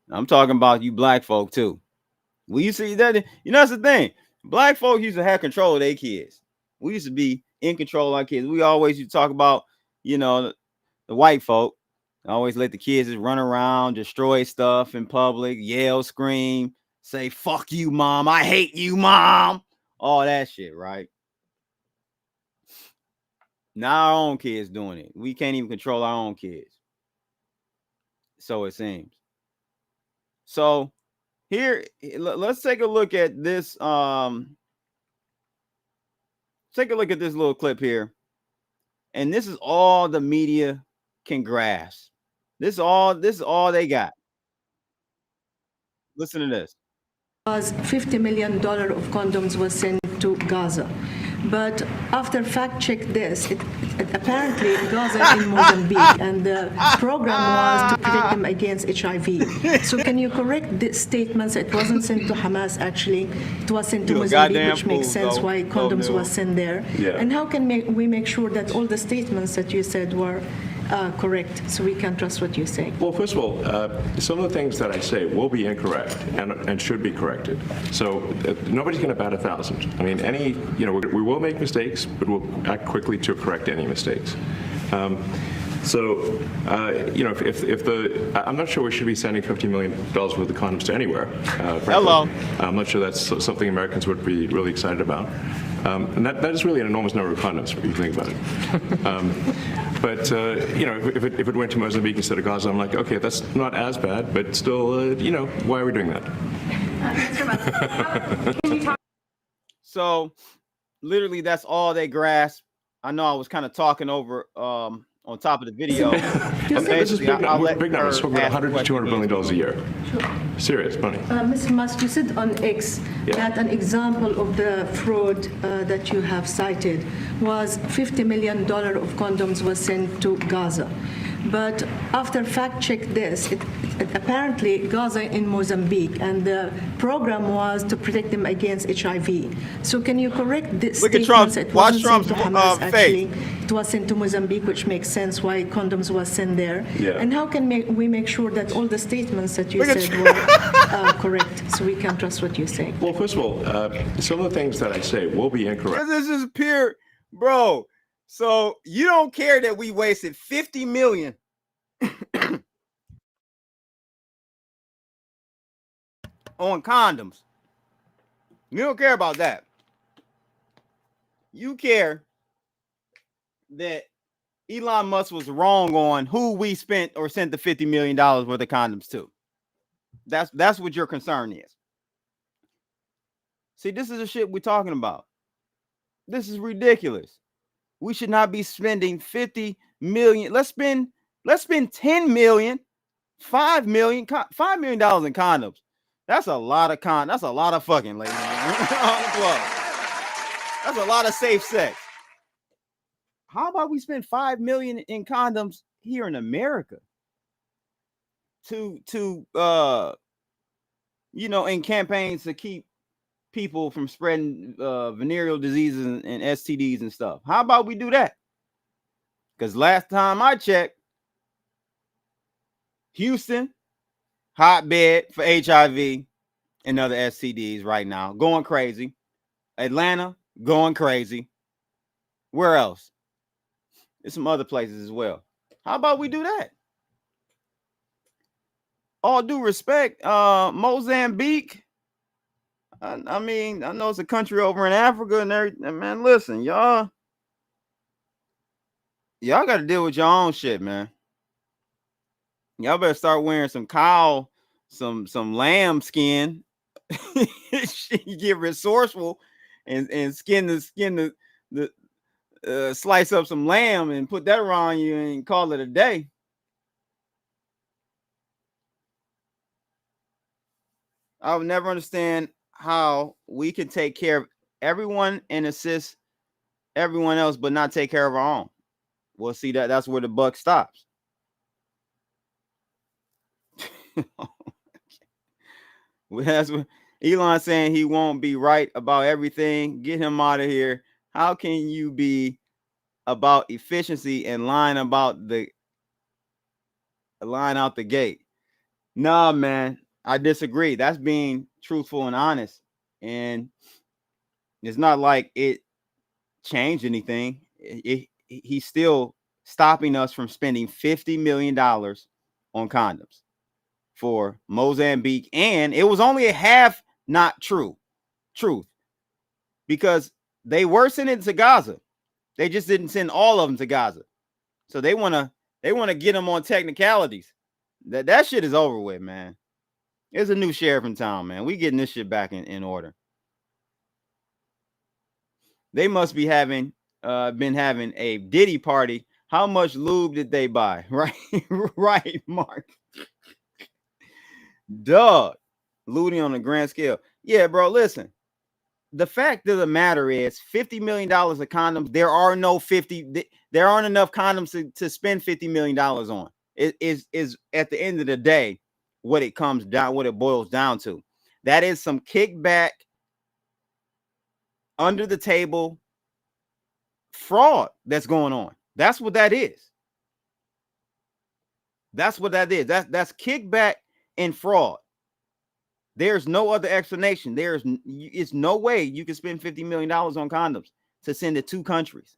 I'm talking about you black folk too. We used to that. You know, that's the thing. Black folk used to have control of their kids. We used to be in control of our kids. We always used to talk about, you know, the white folk. Always let the kids just run around, destroy stuff in public, yell, scream, say, fuck you, mom. I hate you, mom. All that shit, right? Now our own kids doing it. We can't even control our own kids. So it seems. So here, let's take a look at this. Take a look at this little clip here. And this is all the media can grasp. This is all they got. Listen to this. Was $50 million of condoms was sent to Gaza. But after fact-check this, it apparently Gaza in Mozambique, and the program was to protect them against HIV. So can you correct the statements? It wasn't sent to Hamas, actually. It was sent to You a Mozambique, goddamn which makes fool, sense though. why condoms was sent there. Yeah. And how can we make sure that all the statements that you said were correct, so we can trust what you say? Well, first of all, some of the things that I say will be incorrect and should be corrected. So nobody's going to bat 1,000. I mean, we will make mistakes, but we'll act quickly to correct any mistakes. I'm not sure we should be sending $50 million worth of condoms to anywhere. Frankly. Hello. I'm not sure that's something Americans would be really excited about. And that is really an enormous number of condoms, if you think about it. If it went to Mozambique instead of Gaza, I'm like, okay, that's not as bad, but still, why are we doing that? So, literally, that's all they grasp. I know I was kind of talking over on top of the video. This is big numbers. We're about $100 to $200 billion a year. Serious money. Mr. Musk, you said on X that an example of the fraud that you have cited was $50 million of condoms was sent to Gaza. But after fact-check this, it apparently Gaza in Mozambique, and the program was to protect them against HIV. So can you correct this Look at statement? Trump. It Watch wasn't Trump's sent to Hamas, face. actually. It was sent to Mozambique, which makes sense why condoms was sent there. Yeah. And how can we make sure that all the statements that you Look at said were correct, so we can trust what you say? Well, first of all, some of the things that I say will be incorrect. This is pure, bro. So you don't care that we wasted 50 million on condoms. You don't care about that. You care that Elon Musk was wrong on who we spent or sent the $50 million worth of condoms to. That's what your concern is. See, this is the shit we're talking about. This is ridiculous. We should not be spending 50 million. Let's spend 10 million, 5 million, $5 million in condoms. That's a lot of that's a lot of fucking, ladies on the club. That's a lot of safe sex. How about we spend 5 million in condoms here in America to in campaigns to keep people from spreading venereal diseases and STDs and stuff? How about we do that? Because last time I checked, Houston, hotbed for HIV and other STDs right now, going crazy. Atlanta, going crazy. Where else? There's some other places as well. How about we do that? All due respect, Mozambique. I mean, I know it's a country over in Africa and everything. Man, listen, y'all got to deal with your own shit, man. Y'all better start wearing some cow, some lamb skin. You get resourceful and slice up some lamb and put that around you and call it a day. I would never understand how we can take care of everyone and assist everyone else, but not take care of our own. Well, see, that's where the buck stops. That's what Elon saying he won't be right about everything. Get him out of here. How can you be about efficiency and line out the gate? Nah, man, I disagree. That's being truthful and honest. And it's not like it changed anything. He's still stopping us from spending $50 million on condoms for Mozambique. And it was only a half not truth, because they were sending it to Gaza. They just didn't send all of them to Gaza. So they want to get them on technicalities. That shit is over with, man. There's a new sheriff in town, man. We getting this shit back in order. They must be been having a Diddy party How much lube did they buy? Right, right, Mark. Dog, looting on a grand scale. Yeah, bro. Listen, the fact of the matter is, $50 million of condoms. There are no 50. There aren't enough condoms to spend $50 million on. It is at the end of the day what it comes down, what it boils down to. That is some kickback, under the table fraud that's going on. That's what that is. That's what that is. That's kickback and fraud. There's no other explanation. It's no way you can spend $50 million on condoms to send to 2 countries.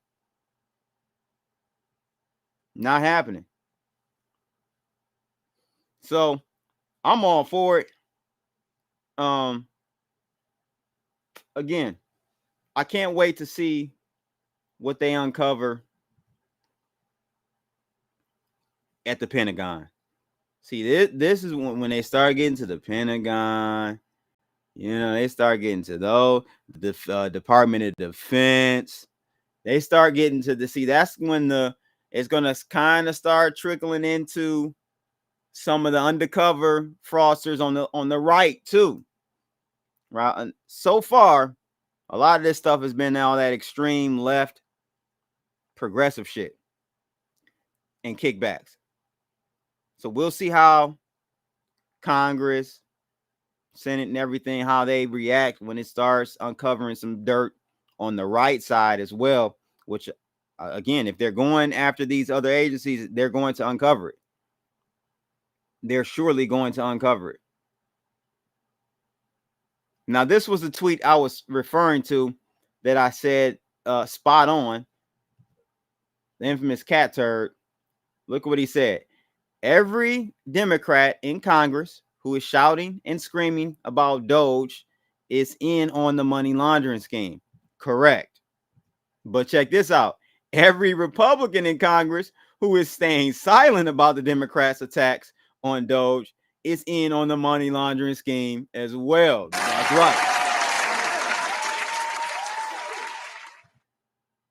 Not happening. So I'm all for it. Again, I can't wait to see what they uncover at the Pentagon. See, this is when they start getting to the Pentagon. They start getting to the Department of Defense. They start getting to see, that's when it's gonna kind of start trickling into some of the undercover fraudsters on the right too. Right. And so far, a lot of this stuff has been all that extreme left progressive shit and kickbacks. So we'll see how Congress, Senate, and everything, how they react when it starts uncovering some dirt on the right side as well, which again, if they're going after these other agencies, they're going to uncover it. They're surely going to uncover it. Now, this was the tweet I was referring to that I said spot on. The infamous cat turd. Look what he said. Every Democrat in Congress who is shouting and screaming about DOGE is in on the money laundering scheme. Correct. But check this out. Every Republican in Congress who is staying silent about the Democrats' attacks on DOGE is in on the money laundering scheme as well. That's right.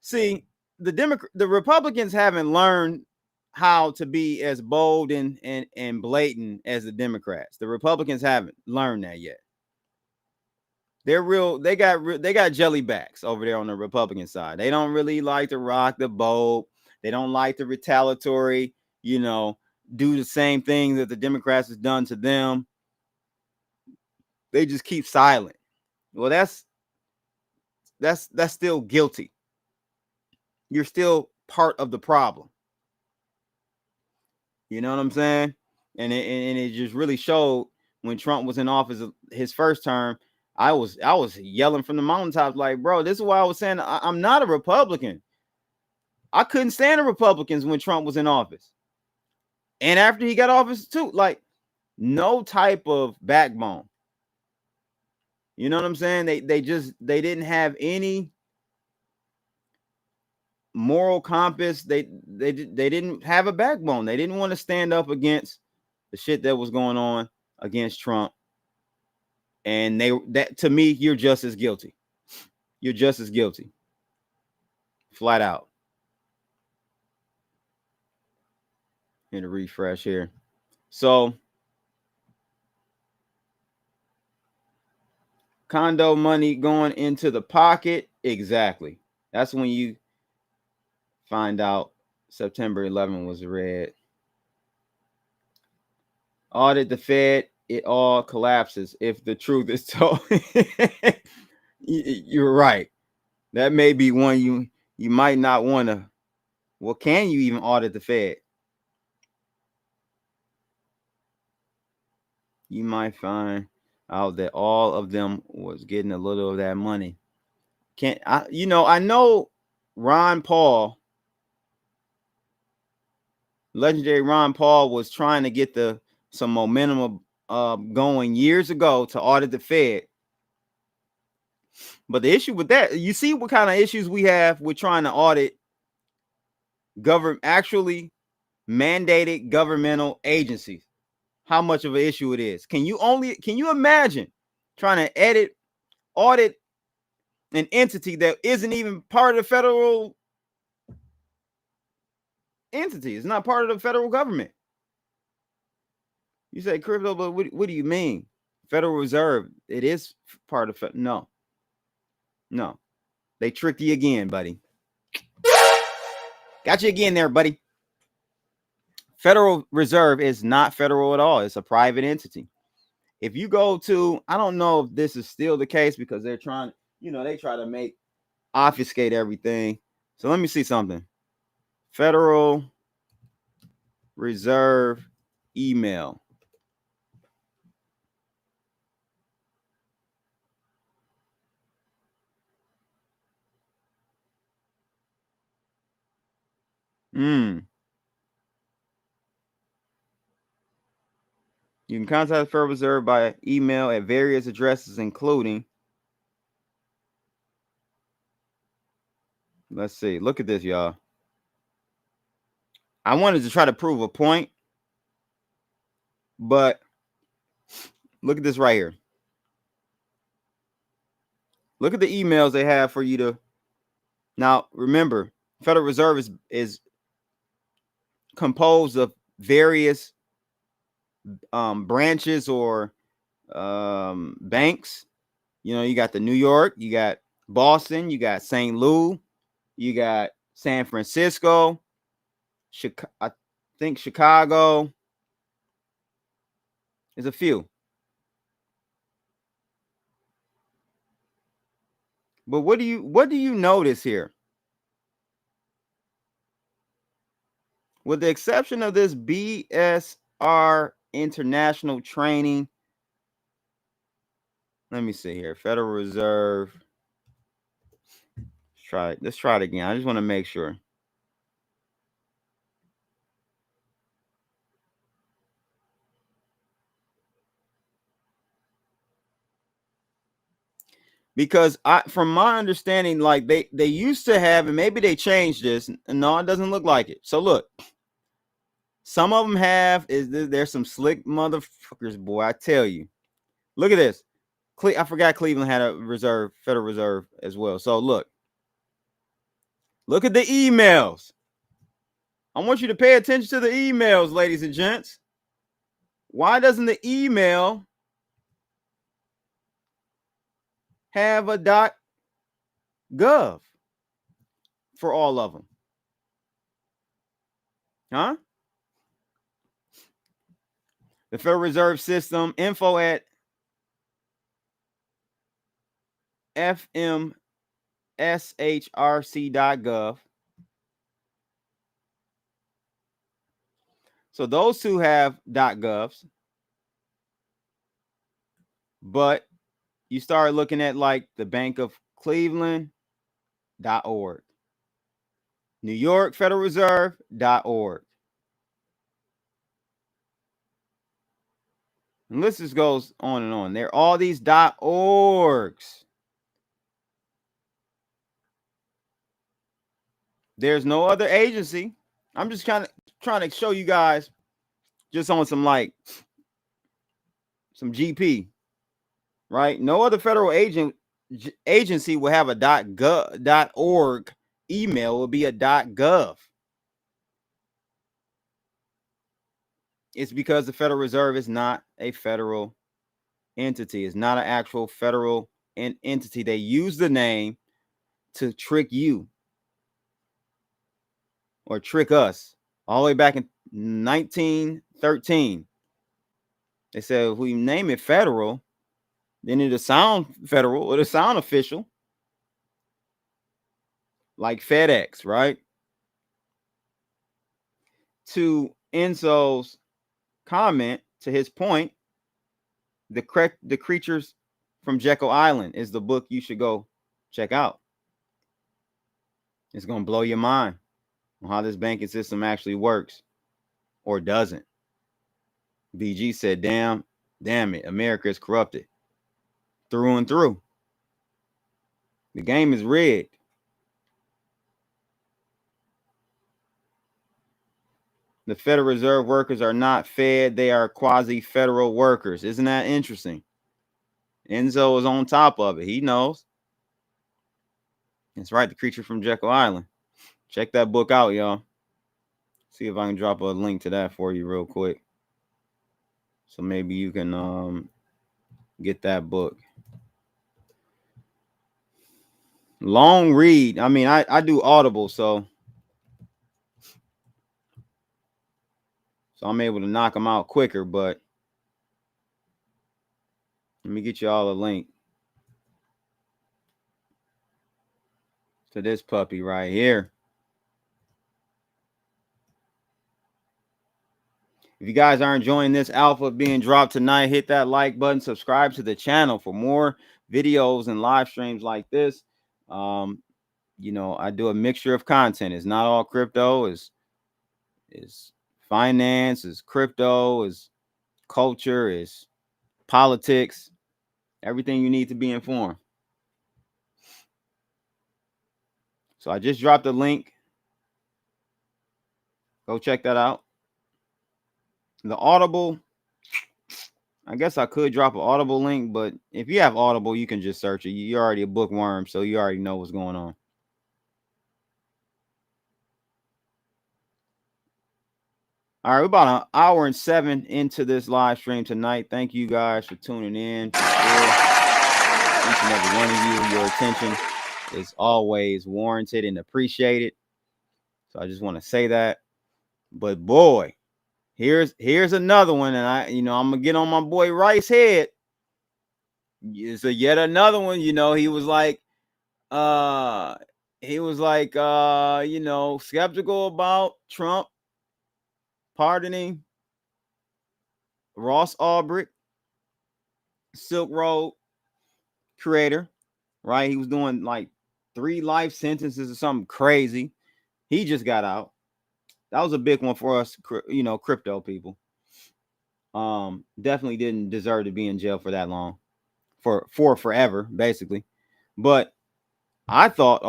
See, the Republicans haven't learned how to be as bold and blatant as the Democrats. The Republicans haven't learned that yet. They got jellybacks over there on the Republican side. They don't really like to rock the boat. They don't like the retaliatory, do the same thing that the Democrats has done to them. They just keep silent. Well, that's still guilty. You're still part of the problem. You know what I'm saying? And it just really showed when Trump was in office, his first term. I was yelling from the mountaintops like, bro, this is why I was saying I'm not a Republican. I couldn't stand the Republicans when Trump was in office. And after he got office too, like no type of backbone. You know what I'm saying? They didn't have any moral compass. They didn't have a backbone. They didn't want to stand up against the shit that was going on against Trump. And to me, you're just as guilty. You're just as guilty. Flat out. Need to refresh here. So condo money going into the pocket. Exactly. That's when you find out September 11th was red. Audit the Fed. It all collapses if the truth is told. You're right. That may be one you might not want to. Well, can you even audit the Fed? You might find out that all of them was getting a little of that money. I know Ron Paul, legendary Ron Paul, was trying to get some momentum going years ago to audit the Fed. But the issue with that, you see what kind of issues we have with trying to audit actually mandated governmental agencies. How much of an issue it is. Can you imagine trying to audit an entity that isn't even part of the federal entity. It's not part of the federal government. You say crypto, but what do you mean? Federal Reserve, it is part of no. They tricked you again, buddy. Got you again there, buddy. Federal Reserve is not federal at all. It's a private entity. If you go to, I don't know if this is still the case because they're trying, they try to obfuscate everything. So let me see something. Federal Reserve email. You can contact the Federal Reserve by email at various addresses, including, let's see, look at this, y'all. I wanted to try to prove a point, but look at this right here. Look at the emails they have for you to. Now, remember, Federal Reserve is composed of various branches or banks. You got the New York, you got Boston, you got St. Louis, you got San Francisco, I think Chicago. There's a few. But what do you notice here? With the exception of this BSR international training, let me see here. Federal Reserve. Let's try it again. I just want to make sure. Because from my understanding, like they used to have, and maybe they changed this. No, it doesn't look like it. So look, some of them have. There's some slick motherfuckers, boy. I tell you. Look at this. I forgot Cleveland had a Federal Reserve as well. So look at the emails. I want you to pay attention to the emails, ladies and gents. Why doesn't the email have a .gov for all of them? Huh? The Federal Reserve System, info at fmshrc.gov. So those two have .govs. But you start looking at like the Bank of Cleveland.org, New York Federal Reserve.org. And this just goes on and on. There are all these .orgs. There's no other agency. I'm just kind of trying to show you guys just on some GP, right? No other federal agency will have a .org email. It will be a .gov. It's because the Federal Reserve is not a federal entity. It's not an actual federal entity. They use the name to trick you or trick us. All the way back in 1913, they said if we name it federal, then it'll sound federal, it'll sound official, like FedEx, right? To Enzo's comment, to his point, the Creatures from Jekyll Island is the book you should go check out. It's going to blow your mind on how this banking system actually works or doesn't. BG said, damn it, America is corrupted through and through. The game is rigged. The Federal Reserve workers are not fed. They are quasi-federal workers. Isn't that interesting? Enzo is on top of it. He knows. That's right. The Creature from Jekyll Island. Check that book out, y'all. See if I can drop a link to that for you real quick. So maybe you can get that book. Long read. I mean, I do Audible, so I'm able to knock them out quicker, but let me get you all a link to this puppy right here. If you guys are enjoying this alpha being dropped tonight, hit that like button, subscribe to the channel for more videos and live streams like this. You know, I do a mixture of content. It's not all crypto. It's finance, it's crypto, it's culture, it's politics, everything you need to be informed. So I just dropped a link. Go check that out. The Audible, I guess I could drop an Audible link, but if you have Audible, you can just search it. You're already a bookworm, so you already know what's going on. All right, we're about 1 hour and 7 into this live stream tonight. Thank you guys for tuning in. Each and every one of you, your attention is always warranted and appreciated. So I just want to say that. But boy, here's another one, and I'm gonna get on my boy Rice's head. It's yet another one. You know, he was like, skeptical about Trump pardoning Ross Ulbricht, Silk Road creator, right? He was doing like 3 life sentences or something crazy. He just got out. That was a big one for us, crypto people. Definitely didn't deserve to be in jail for that long, for forever, basically. But I thought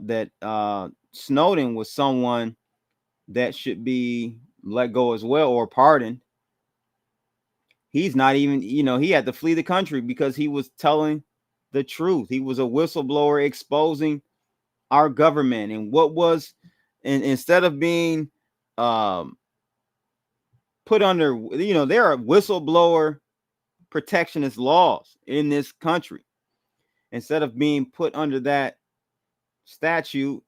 that Snowden was someone that should be let go as well or pardoned. He's not even, he had to flee the country because he was telling the truth. He was a whistleblower exposing our government and what was, and instead of being put under, there are whistleblower protectionist laws in this country. Instead of being put under that statute,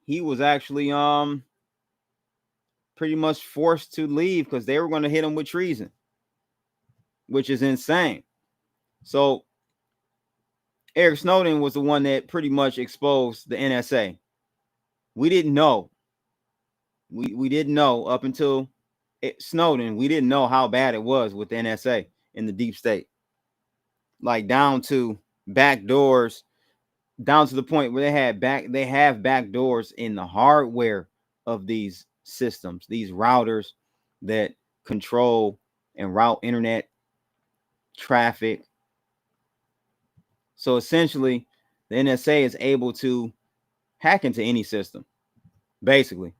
he was actually pretty much forced to leave because they were going to hit him with treason, which is insane. So Edward Snowden was the one that pretty much exposed the NSA. We didn't know. We didn't know up until Snowden. We didn't know how bad it was with the NSA in the deep state. Like down to back doors, down to the point where they have back doors in the hardware of these systems, these routers that control and route internet traffic. So essentially, the NSA is able to hack into any system, basically,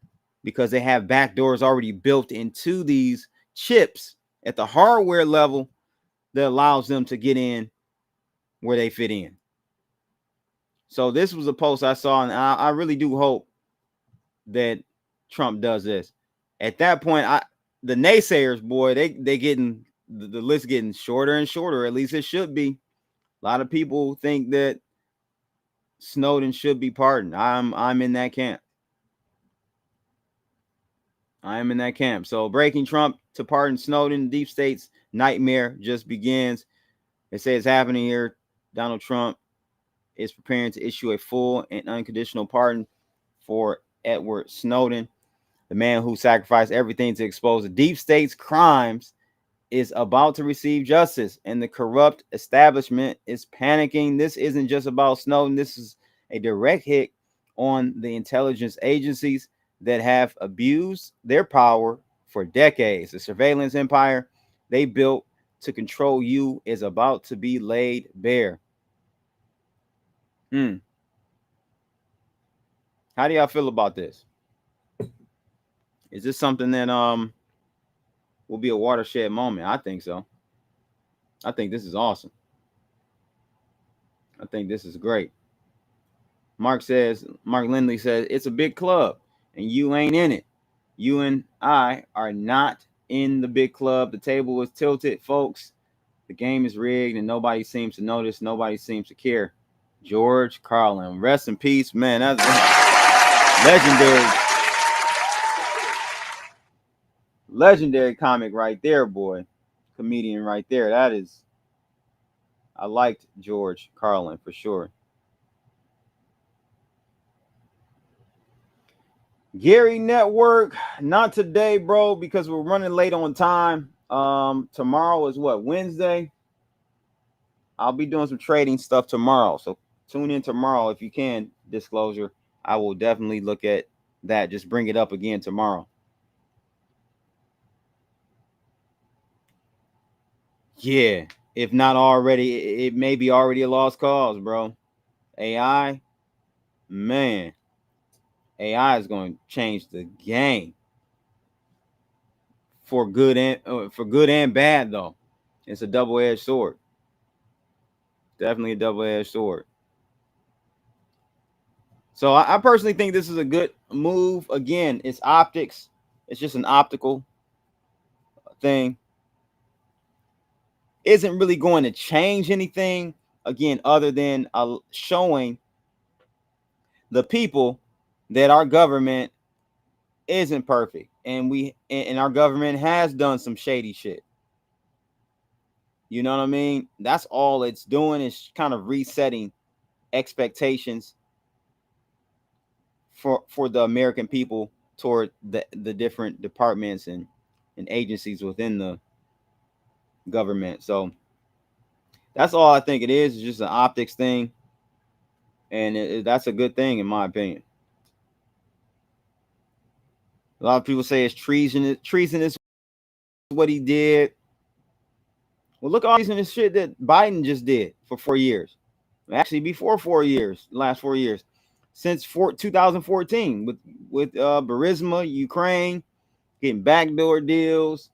because they have backdoors already built into these chips at the hardware level that allows them to get in where they fit in. So this was a post I saw, and I really do hope that Trump does this. At that point, the naysayers, boy, they getting the list getting shorter and shorter. At least it should be. A lot of people think that Snowden should be pardoned. I'm in that camp. I am in that camp. So breaking Trump to pardon Snowden, deep state's nightmare just begins. They say it's happening here. Donald Trump is preparing to issue a full and unconditional pardon for Edward Snowden, the man who sacrificed everything to expose the deep state's crimes, is about to receive justice, and the corrupt establishment is panicking. This isn't just about Snowden. This is a direct hit on the intelligence agencies that have abused their power for decades. The surveillance empire they built to control you is about to be laid bare. How do y'all feel about this? Is this something that will be a watershed moment? I think so. I think this is awesome. I think this is great. Mark Lindley says, it's a big club and you ain't in it. You and I are not in the big club. The table is tilted, folks. The game is rigged and nobody seems to notice. Nobody seems to care. George Carlin. Rest in peace, man. That's legendary. Legendary comic right there, boy. Comedian right there. I liked George Carlin for sure. Gary Network, not today, bro, because we're running late on time. Tomorrow is what, Wednesday? I'll be doing some trading stuff tomorrow, so tune in tomorrow if you can. Disclosure, I will definitely look at that. Just bring it up again tomorrow. Yeah, if not already, it may be already a lost cause, bro. AI, man. AI is going to change the game for good and bad, though. It's a double-edged sword. Definitely a double-edged sword. So I personally think this is a good move. Again, it's optics. It's just an optical thing. Isn't really going to change anything, again, other than showing the people that our government isn't perfect, and our government has done some shady shit. You know what I mean? That's all it's doing, is kind of resetting expectations for the American people toward the different departments and agencies within the government. So that's all I think it is. It's just an optics thing, and that's a good thing in my opinion. A lot of people say it's treasonous what he did. Well, look at all this shit that Biden just did for 4 years. Actually, before 4 years, last 4 years, since 2014 with Burisma, Ukraine, getting backdoor deals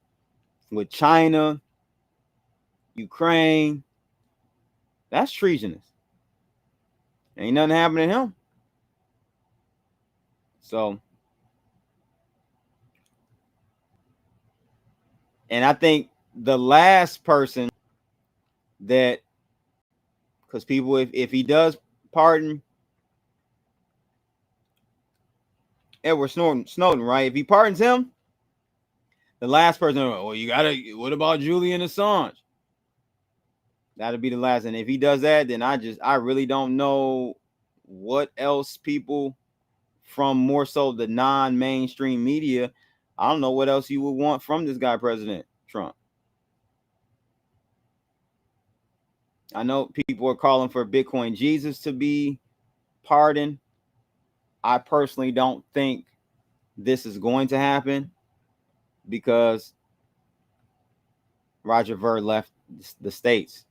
with China, Ukraine. That's treasonous. Ain't nothing happening to him. So, and I think the last person that, because people, if he does pardon Edward Snowden, right? If he pardons him, the last person, well, what about Julian Assange? That'll be the last. And if he does that, then I really don't know what else people from more so the non-mainstream media, I don't know what else you would want from this guy, President Trump. I know people are calling for Bitcoin Jesus to be pardoned. I personally don't think this is going to happen because Roger Ver left the States.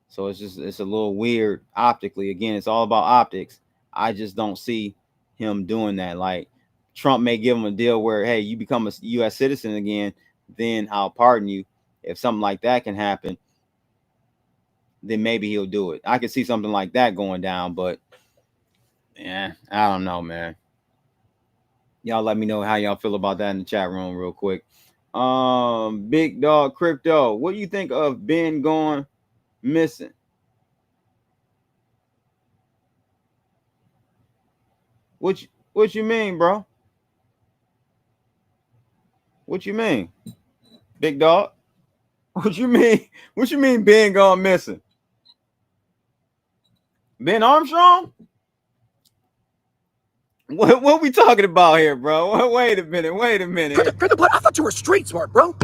So it's a little weird optically. Again, it's all about optics. I just don't see him doing that. Like, Trump may give him a deal where, hey, you become a U.S. citizen again, then I'll pardon you. If something like that can happen, then maybe he'll do it. I could see something like that going down, but yeah, I don't know, man. Y'all let me know how y'all feel about that in the chat room real quick. Big Dog Crypto, what do you think of Ben going missing? What you mean, bro? What you mean, Big Dog? What you mean? What you mean Ben going missing? Ben Armstrong? What we talking about here, bro? Wait a minute. I thought you were street smart, bro.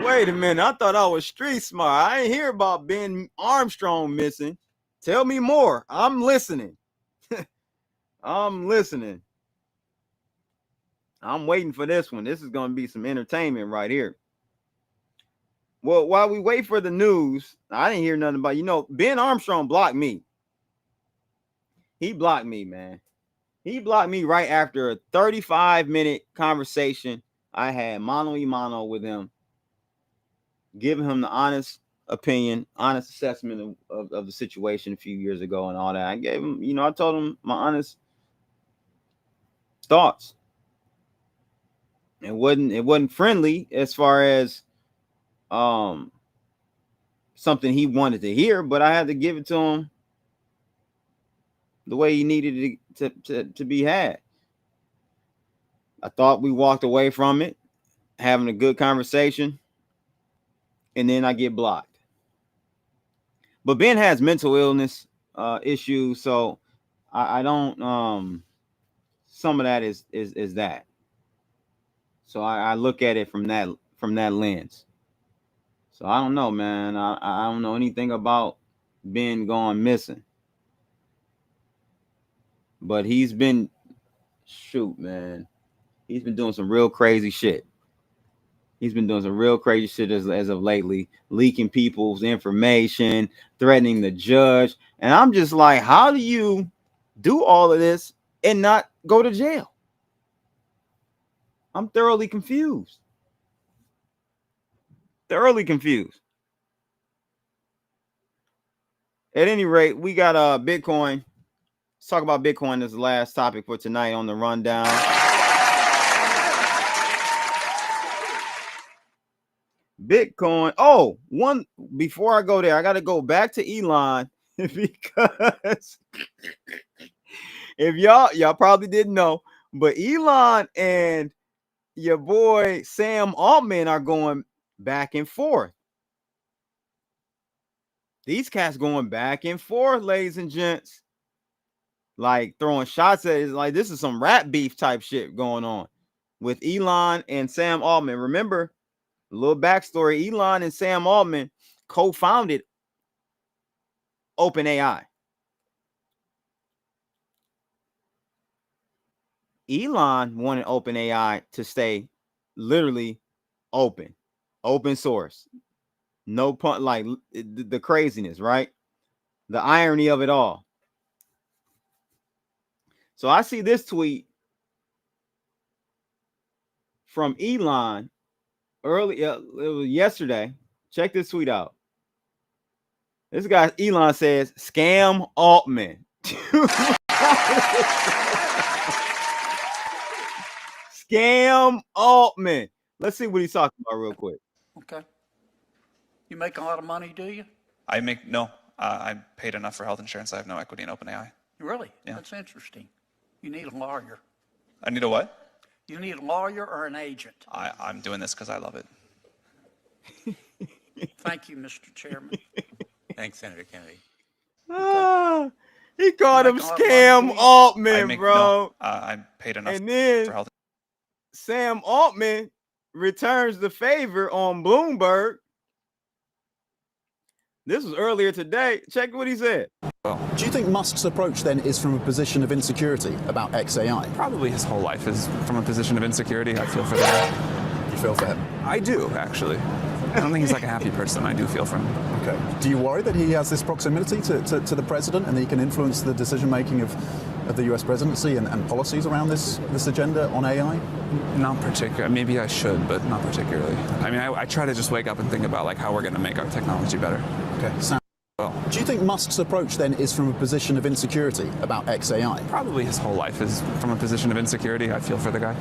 Wait a minute. I thought I was street smart. I ain't hear about Ben Armstrong missing. Tell me more. I'm listening. I'm listening. I'm waiting for this one. This is going to be some entertainment right here. Well, while we wait for the news, I didn't hear nothing about, Ben Armstrong blocked me. He blocked me, man. He blocked me right after a 35-minute conversation I had mano a mano with him, giving him the honest opinion, honest assessment of the situation a few years ago and all that. I gave him, I told him my honest thoughts. It wasn't friendly as far as something he wanted to hear, but I had to give it to him the way he needed it to be had. I thought we walked away from it, having a good conversation, and then I get blocked. But Ben has mental illness issues, so I don't. Some of that is that. So I look at it from that lens. So I don't know, man. I don't know anything about Ben going missing, but he's been man. He's been doing some real crazy shit. He's been doing some real crazy shit as of lately, leaking people's information, threatening the judge. And I'm just like, how do you do all of this and not go to jail? I'm thoroughly confused. Thoroughly confused. At any rate, we got Bitcoin. Let's talk about Bitcoin as the last topic for tonight on the rundown. Bitcoin. Oh, before I go there, I got to go back to Elon because if y'all probably didn't know, but Elon and your boy Sam Altman are going back and forth. These cats going back and forth, ladies and gents, like throwing shots at it. Like this is some rap beef type shit going on with Elon and Sam Altman. Remember, a little backstory: Elon and Sam Altman co-founded OpenAI. Elon wanted OpenAI to stay literally open source. No pun, like the craziness, right? The irony of it all. So I see this tweet from Elon earlier. It was yesterday. Check this tweet out. This guy Elon says, "Scam Altman." Scam Altman. Let's see what he's talking about real quick. Okay. You make a lot of money, do you? No. I paid enough for health insurance. I have no equity in OpenAI. Really? Yeah. That's interesting. You need a lawyer. I need a what? You need a lawyer or an agent. I'm doing this because I love it. Thank you, Mr. Chairman. Thanks, Senator Kennedy. He called him Scam Altman, bro. I paid enough and then for health. Sam Altman returns the favor on Bloomberg. This was earlier today. Check what he said. Do you think Musk's approach then is from a position of insecurity about XAI? Probably his whole life is from a position of insecurity. I feel for the guy. You feel for him? I do, actually. I don't think he's like a happy person. I do feel for him. Okay. Do you worry that he has this proximity to the president and that he can influence the decision making of the US presidency and policies around this agenda on AI? Not particularly. Maybe I should, but not particularly. I mean, I try to just wake up and think about like how we're going to make our technology better. Okay. Do you think Musk's approach then is from a position of insecurity about XAI? Probably his whole life is from a position of insecurity. I feel for the guy.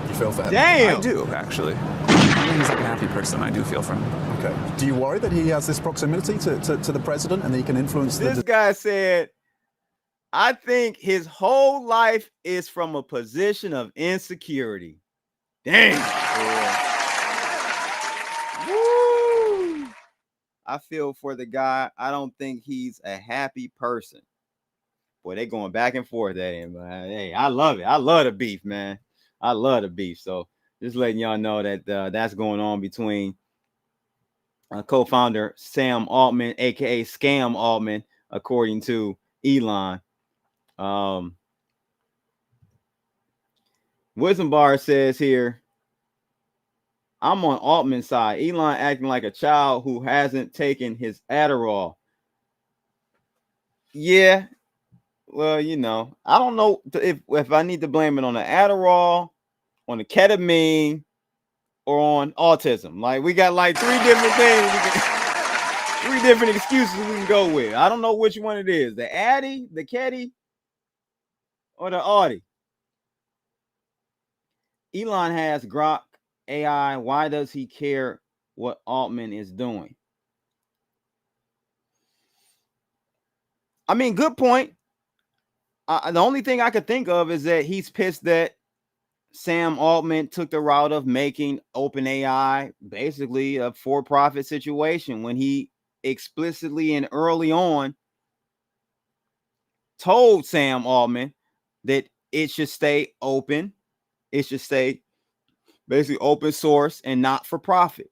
You feel for him? Damn. I do, actually. I don't think he's like a happy person. I do feel for him. Okay. Do you worry that he has this proximity to the president and that he can influence the... This guy said, I think his whole life is from a position of insecurity. Damn. Woo. I feel for the guy. I don't think he's a happy person. Boy, they going back and forth at him. Hey, I love it. I love the beef, man. I love the beef. So just letting y'all know that that's going on between co-founder Sam Altman, aka Scam Altman, according to Elon. Wisdom Bar says here, I'm on Altman's side. Elon acting like a child who hasn't taken his Adderall. Yeah. Well, I don't know if I need to blame it on the Adderall, on the ketamine, or on autism. Like we got like three different things. Three different excuses we can go with. I don't know which one it is. The Addy, the Caddy, or the Audi. Elon has Grok AI. Why does he care what Altman is doing? I mean, good point. The only thing I could think of is that he's pissed that Sam Altman took the route of making OpenAI basically a for-profit situation when he explicitly and early on told Sam Altman that it should stay open. It should stay basically open source and not for profit.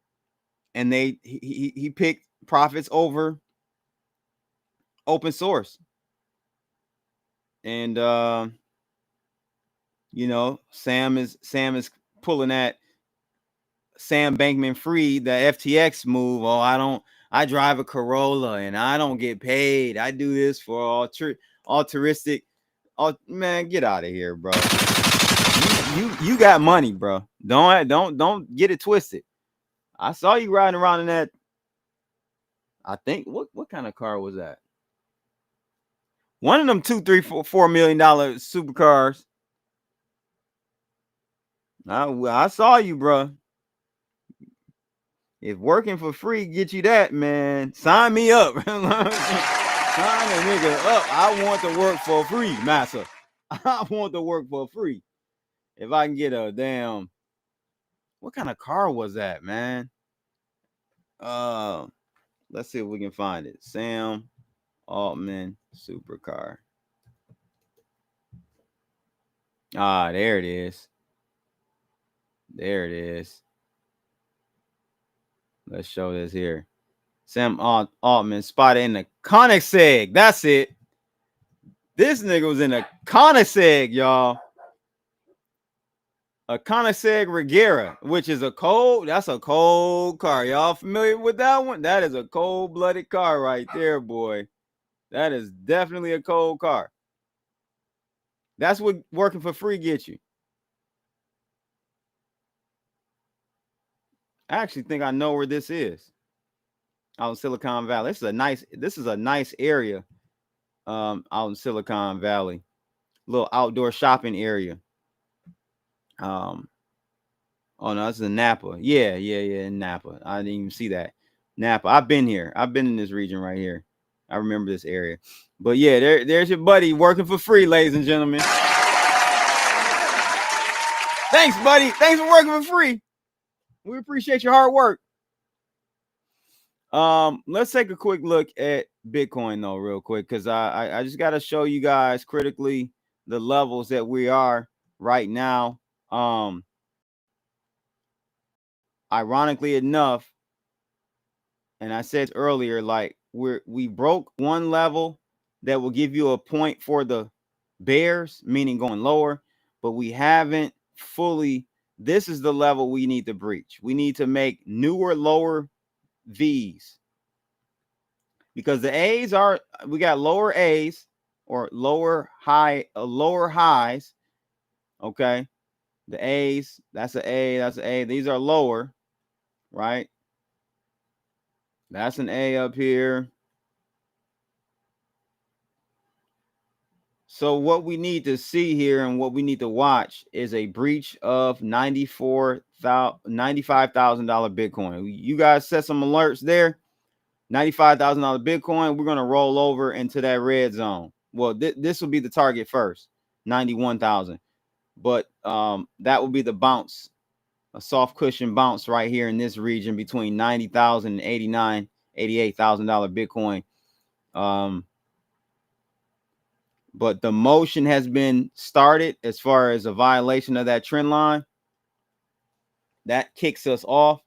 And he picked profits over open source. And you know, Sam is pulling that Sam Bankman-Fried, the FTX move. Oh, I drive a Corolla and I don't get paid. I do this for altruistic. Oh man, get out of here, bro. You got money, bro. Don't get it twisted. I saw you riding around in that. I think what kind of car was that? One of them $2, $3, $4 million supercars. I saw you, bro. If working for free get you that, man, sign me up. Sign a nigga up. I want to work for free, massa. I want to work for free. If I can get a damn, what kind of car was that, man? Let's see if we can find it. Sam Altman supercar. Ah, there it is. There it is. Let's show this here. Sam Altman spotted in the Koenigsegg. That's it. This nigga was in a Koenigsegg, y'all. A Koenigsegg Regera, which is that's a cold car. Y'all familiar with that one? That is a cold-blooded car right there, boy. That is definitely a cold car. That's what working for free gets you. I actually think I know where this is. Out in Silicon Valley. This is a nice area out in Silicon Valley. Little outdoor shopping area. Oh no, this is in Napa. Yeah, in Napa. I didn't even see that. Napa. I've been here. I've been in this region right here. I remember this area. But yeah, there's your buddy working for free, ladies and gentlemen. Thanks, buddy. Thanks for working for free. We appreciate your hard work. Let's take a quick look at Bitcoin though, real quick, because I just got to show you guys critically the levels that we are right now. Ironically enough, and I said earlier, like we broke one level that will give you a point for the bears, meaning going lower, but we haven't fully. This is the level we need to breach. We need to make newer, lower V's, because the A's we got lower A's or lower highs. Okay. The A's, that's an A, that's an A. These are lower, right? That's an A up here. So what we need to see here and what we need to watch is a breach of $95,000 Bitcoin. You guys set some alerts there. $95,000 Bitcoin. We're going to roll over into that red zone. Well, this will be the target first, 91,000. But that will be the bounce, a soft cushion bounce right here in this region between 90,000 and $88,000 Bitcoin. But the motion has been started as far as a violation of that trend line. That kicks us off,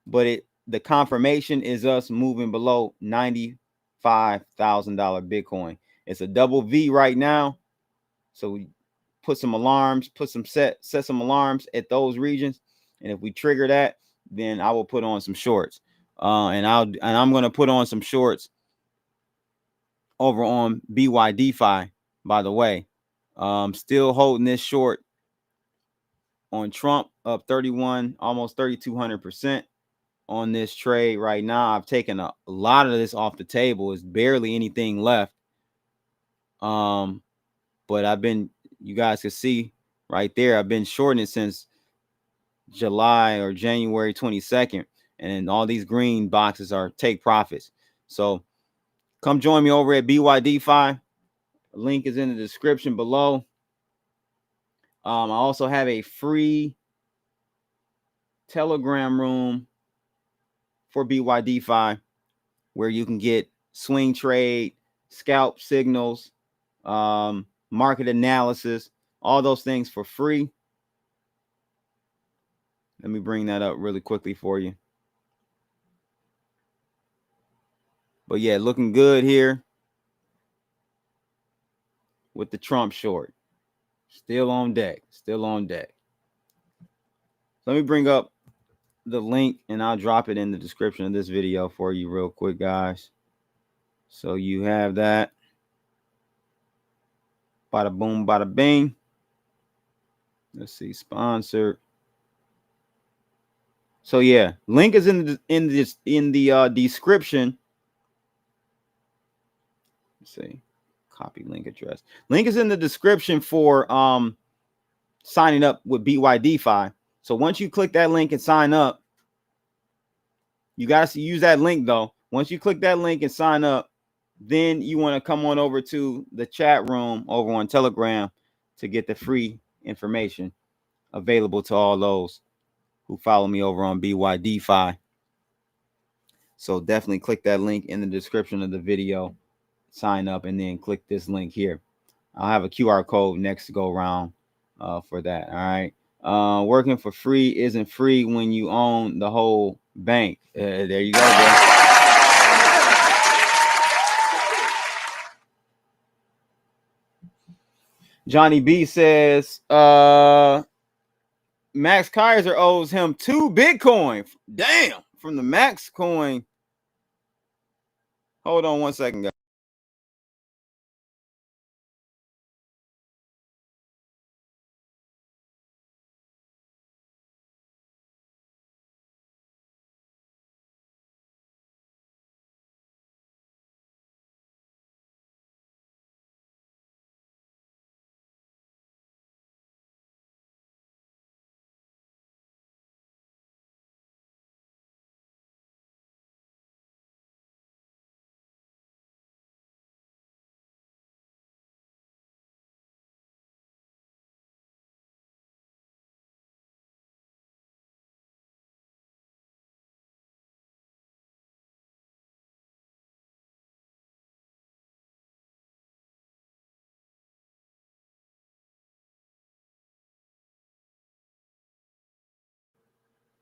but the confirmation is us moving below $95,000 Bitcoin. It's a double V right now, so we put some alarms, set some alarms at those regions, and if we trigger that, then I will put on some shorts. And I'm going to put on some shorts over on BYDFi. By the way, still holding this short on Trump, up 31, almost 3,200% on this trade right now. I've taken a lot of this off the table. It's barely anything left. But you guys can see right there, I've been shorting it since July or January 22nd. And all these green boxes are take profits. So come join me over at BYDFi. Link is in the description below. I also have a free Telegram room for BYDFi where you can get swing trade, scalp signals, market analysis, all those things for free. Let me bring that up really quickly for you. But yeah, looking good here with the Trump short. Still on deck. Still on deck. Let me bring up the link and I'll drop it in the description of this video for you real quick, guys. So you have that. Bada boom, bada bing. Let's see, sponsored. So yeah, link is in the description. Let's see, copy link address. Link is in the description for signing up with BYDFi. So once you click that link and sign up, you guys use that link though. Once you click that link and sign up, then you want to come on over to the chat room over on Telegram to get the free information available to all those who follow me over on BYDFi. So definitely click that link in the description of the video, sign up, and then click this link here. I'll have a QR code next to go around for that. All right. Working for free isn't free when you own the whole bank. There you go, bro. Johnny B says Max Kaiser owes him 2 Bitcoin. Damn, from the Max coin. Hold on one second, guys.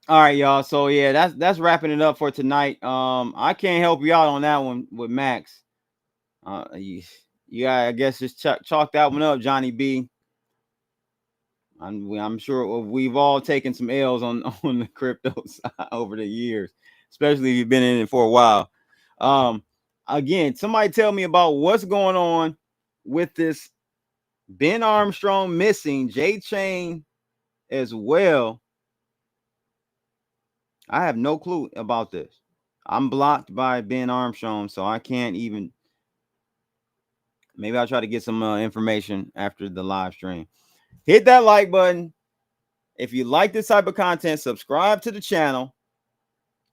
All right, y'all. So yeah, that's wrapping it up for tonight. I can't help you out on that one with Max. Yeah, I guess just chalk that one up, Johnny B. I'm sure we've all taken some L's on the crypto side over the years, especially if you've been in it for a while. Again, somebody tell me about what's going on with this Ben Armstrong missing, J-Chain as well. I have no clue about this. I'm blocked by Ben Armstrong, so I can't even. Maybe I'll try to get some information after the live stream. Hit that like button. If you like this type of content, subscribe to the channel.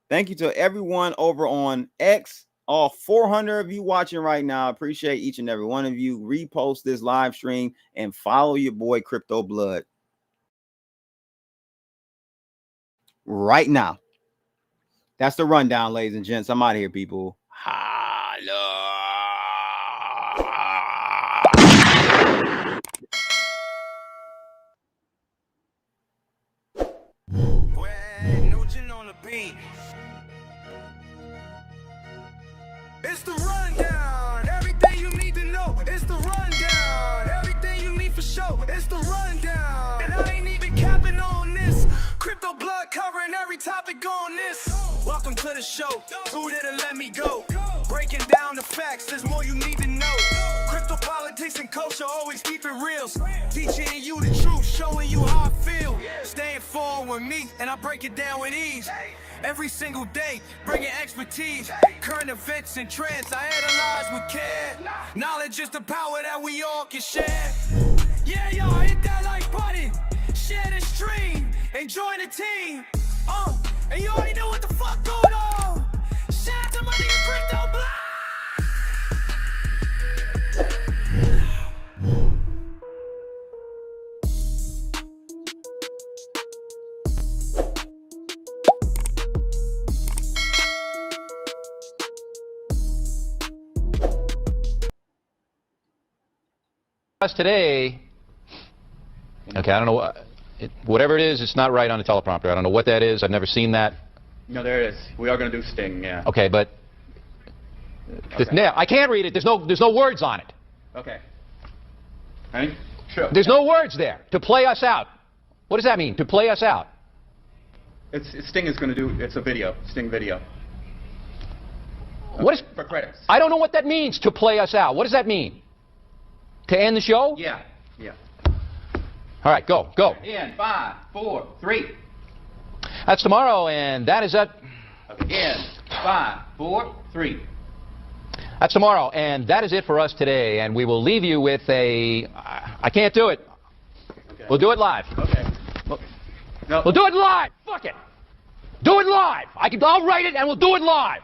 Thank you to everyone over on X. All 400 of you watching right now. I appreciate each and every one of you. Repost this live stream and follow your boy Crypto Blood right now. That's the rundown, ladies and gents. I'm out of here, people. Holla. It's the rundown. Everything you need to know. It's the rundown. Everything you need for show. It's the rundown. And I ain't even capping on this. Crypto Blood covering every topic on this. Welcome to the show. Who didn't let me go? Breaking down the facts. There's more you need to know. Crypto politics and culture. always keep it real. Teaching you the truth, showing you how I feel. Staying forward with me, and I break it down with ease. Every single day, bringing expertise. Current events and trends, I analyze with care. Knowledge is the power that we all can share. Yeah, y'all, hit that like button. Share the stream, and join the team. And you already know what the fuck going on. Shout out to my nigga Crypto Block. Today, okay, I don't know whatever it is, it's not right on the teleprompter. I don't know what that is. I've never seen that. No, there it is. We are going to do Sting, yeah. Okay, but I can't read it. There's no words on it. Okay. Honey? Sure. There's no words there. To play us out. What does that mean? To play us out? Sting is going to do. It's a video. Sting video. What is for credits? I don't know what that means. To play us out. What does that mean? To end the show? Yeah. Yeah. All right, go. In 5, 4, 3. That's tomorrow, and that is it. In 5, 4, 3. That's tomorrow, and that is it for us today. And we will leave you with a. I can't do it. Okay. We'll do it live. Okay. We'll do it live. Fuck it. Do it live. I'll write it, and we'll do it live.